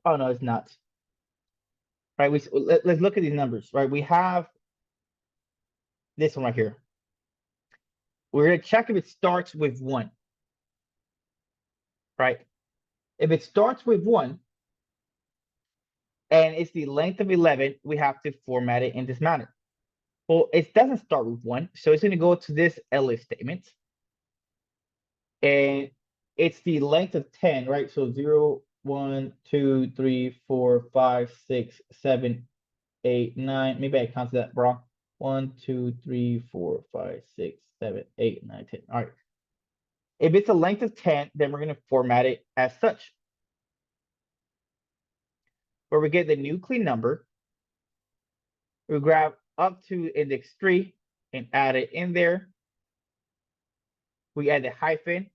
Oh no, it's not. Right, let's look at these numbers, right? We have this one right here. We're gonna check if it starts with 1. Right? If it starts with 1 and it's the length of 11, we have to format it in this manner. Well, it doesn't start with 1, so it's gonna go to this elif statement. And it's the length of 10, right? So 0, 1, 2, 3, 4, 5, 6, 7, 8, 9. Maybe I counted that wrong. 1, 2, 3, 4, 5, 6, 7, 8, 9, 10. All right. If it's a length of 10, then we're going to format it as such. Where we get the new clean number, we grab up to index 3 and add it in there. We add the hyphen.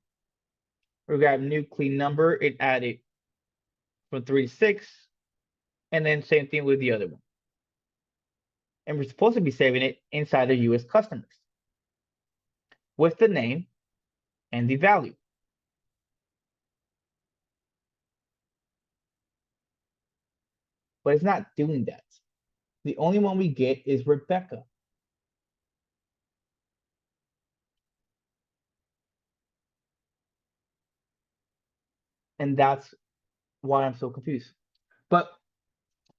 We grab new clean number and add it from 3 to 6. And then same thing with the other one. And we're supposed to be saving it inside the US customers with the name and the value. But it's not doing that. The only one we get is Rebecca. And that's why I'm so confused. But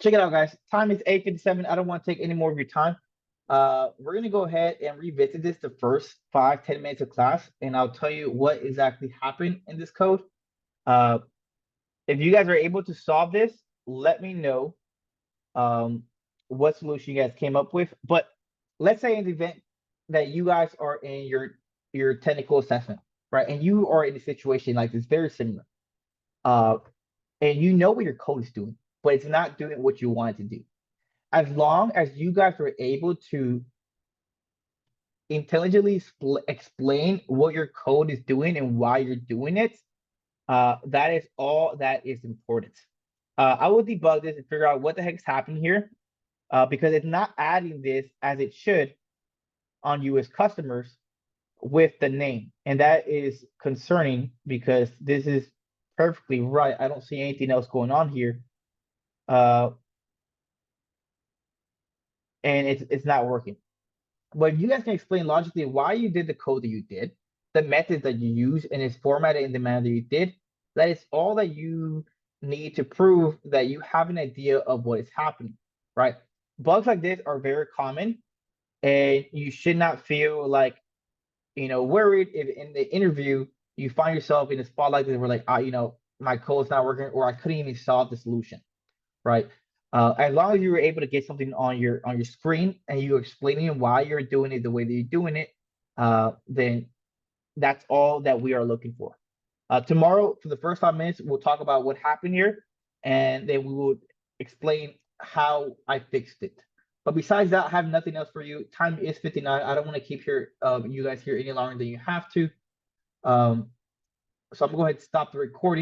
check it out, guys. Time is 8:57. I don't want to take any more of your time. We're gonna go ahead and revisit this the first 5-10 minutes of class, and I'll tell you what exactly happened in this code. If you guys are able to solve this, let me know what solution you guys came up with. But let's say in the event that you guys are in your technical assessment, right? And you are in a situation like this, very similar. And you know what your code is doing, but it's not doing what you want it to do. As long as you guys are able to intelligently explain what your code is doing and why you're doing it, that is all that is important. I will debug this and figure out what the heck's happening here, because it's not adding this as it should on US customers with the name. And that is concerning because this is perfectly right. I don't see anything else going on here. And it's not working. But you guys can explain logically why you did the code that you did, the method that you use, and it's formatted in the manner that you did. That is all that you need to prove that you have an idea of what is happening, right? Bugs like this are very common, and you should not feel like, worried if in the interview you find yourself in a spot like this where like, my code's not working, or I couldn't even solve the solution, right? As long as you were able to get something on your screen and you're explaining why you're doing it the way that you're doing it, then that's all that we are looking for. Tomorrow, for the first 5 minutes, we'll talk about what happened here, and then we will explain how I fixed it. But besides that, I have nothing else for you. Time is 59. I don't want to keep you guys here any longer than you have to. So I'm going to go ahead and stop the recording.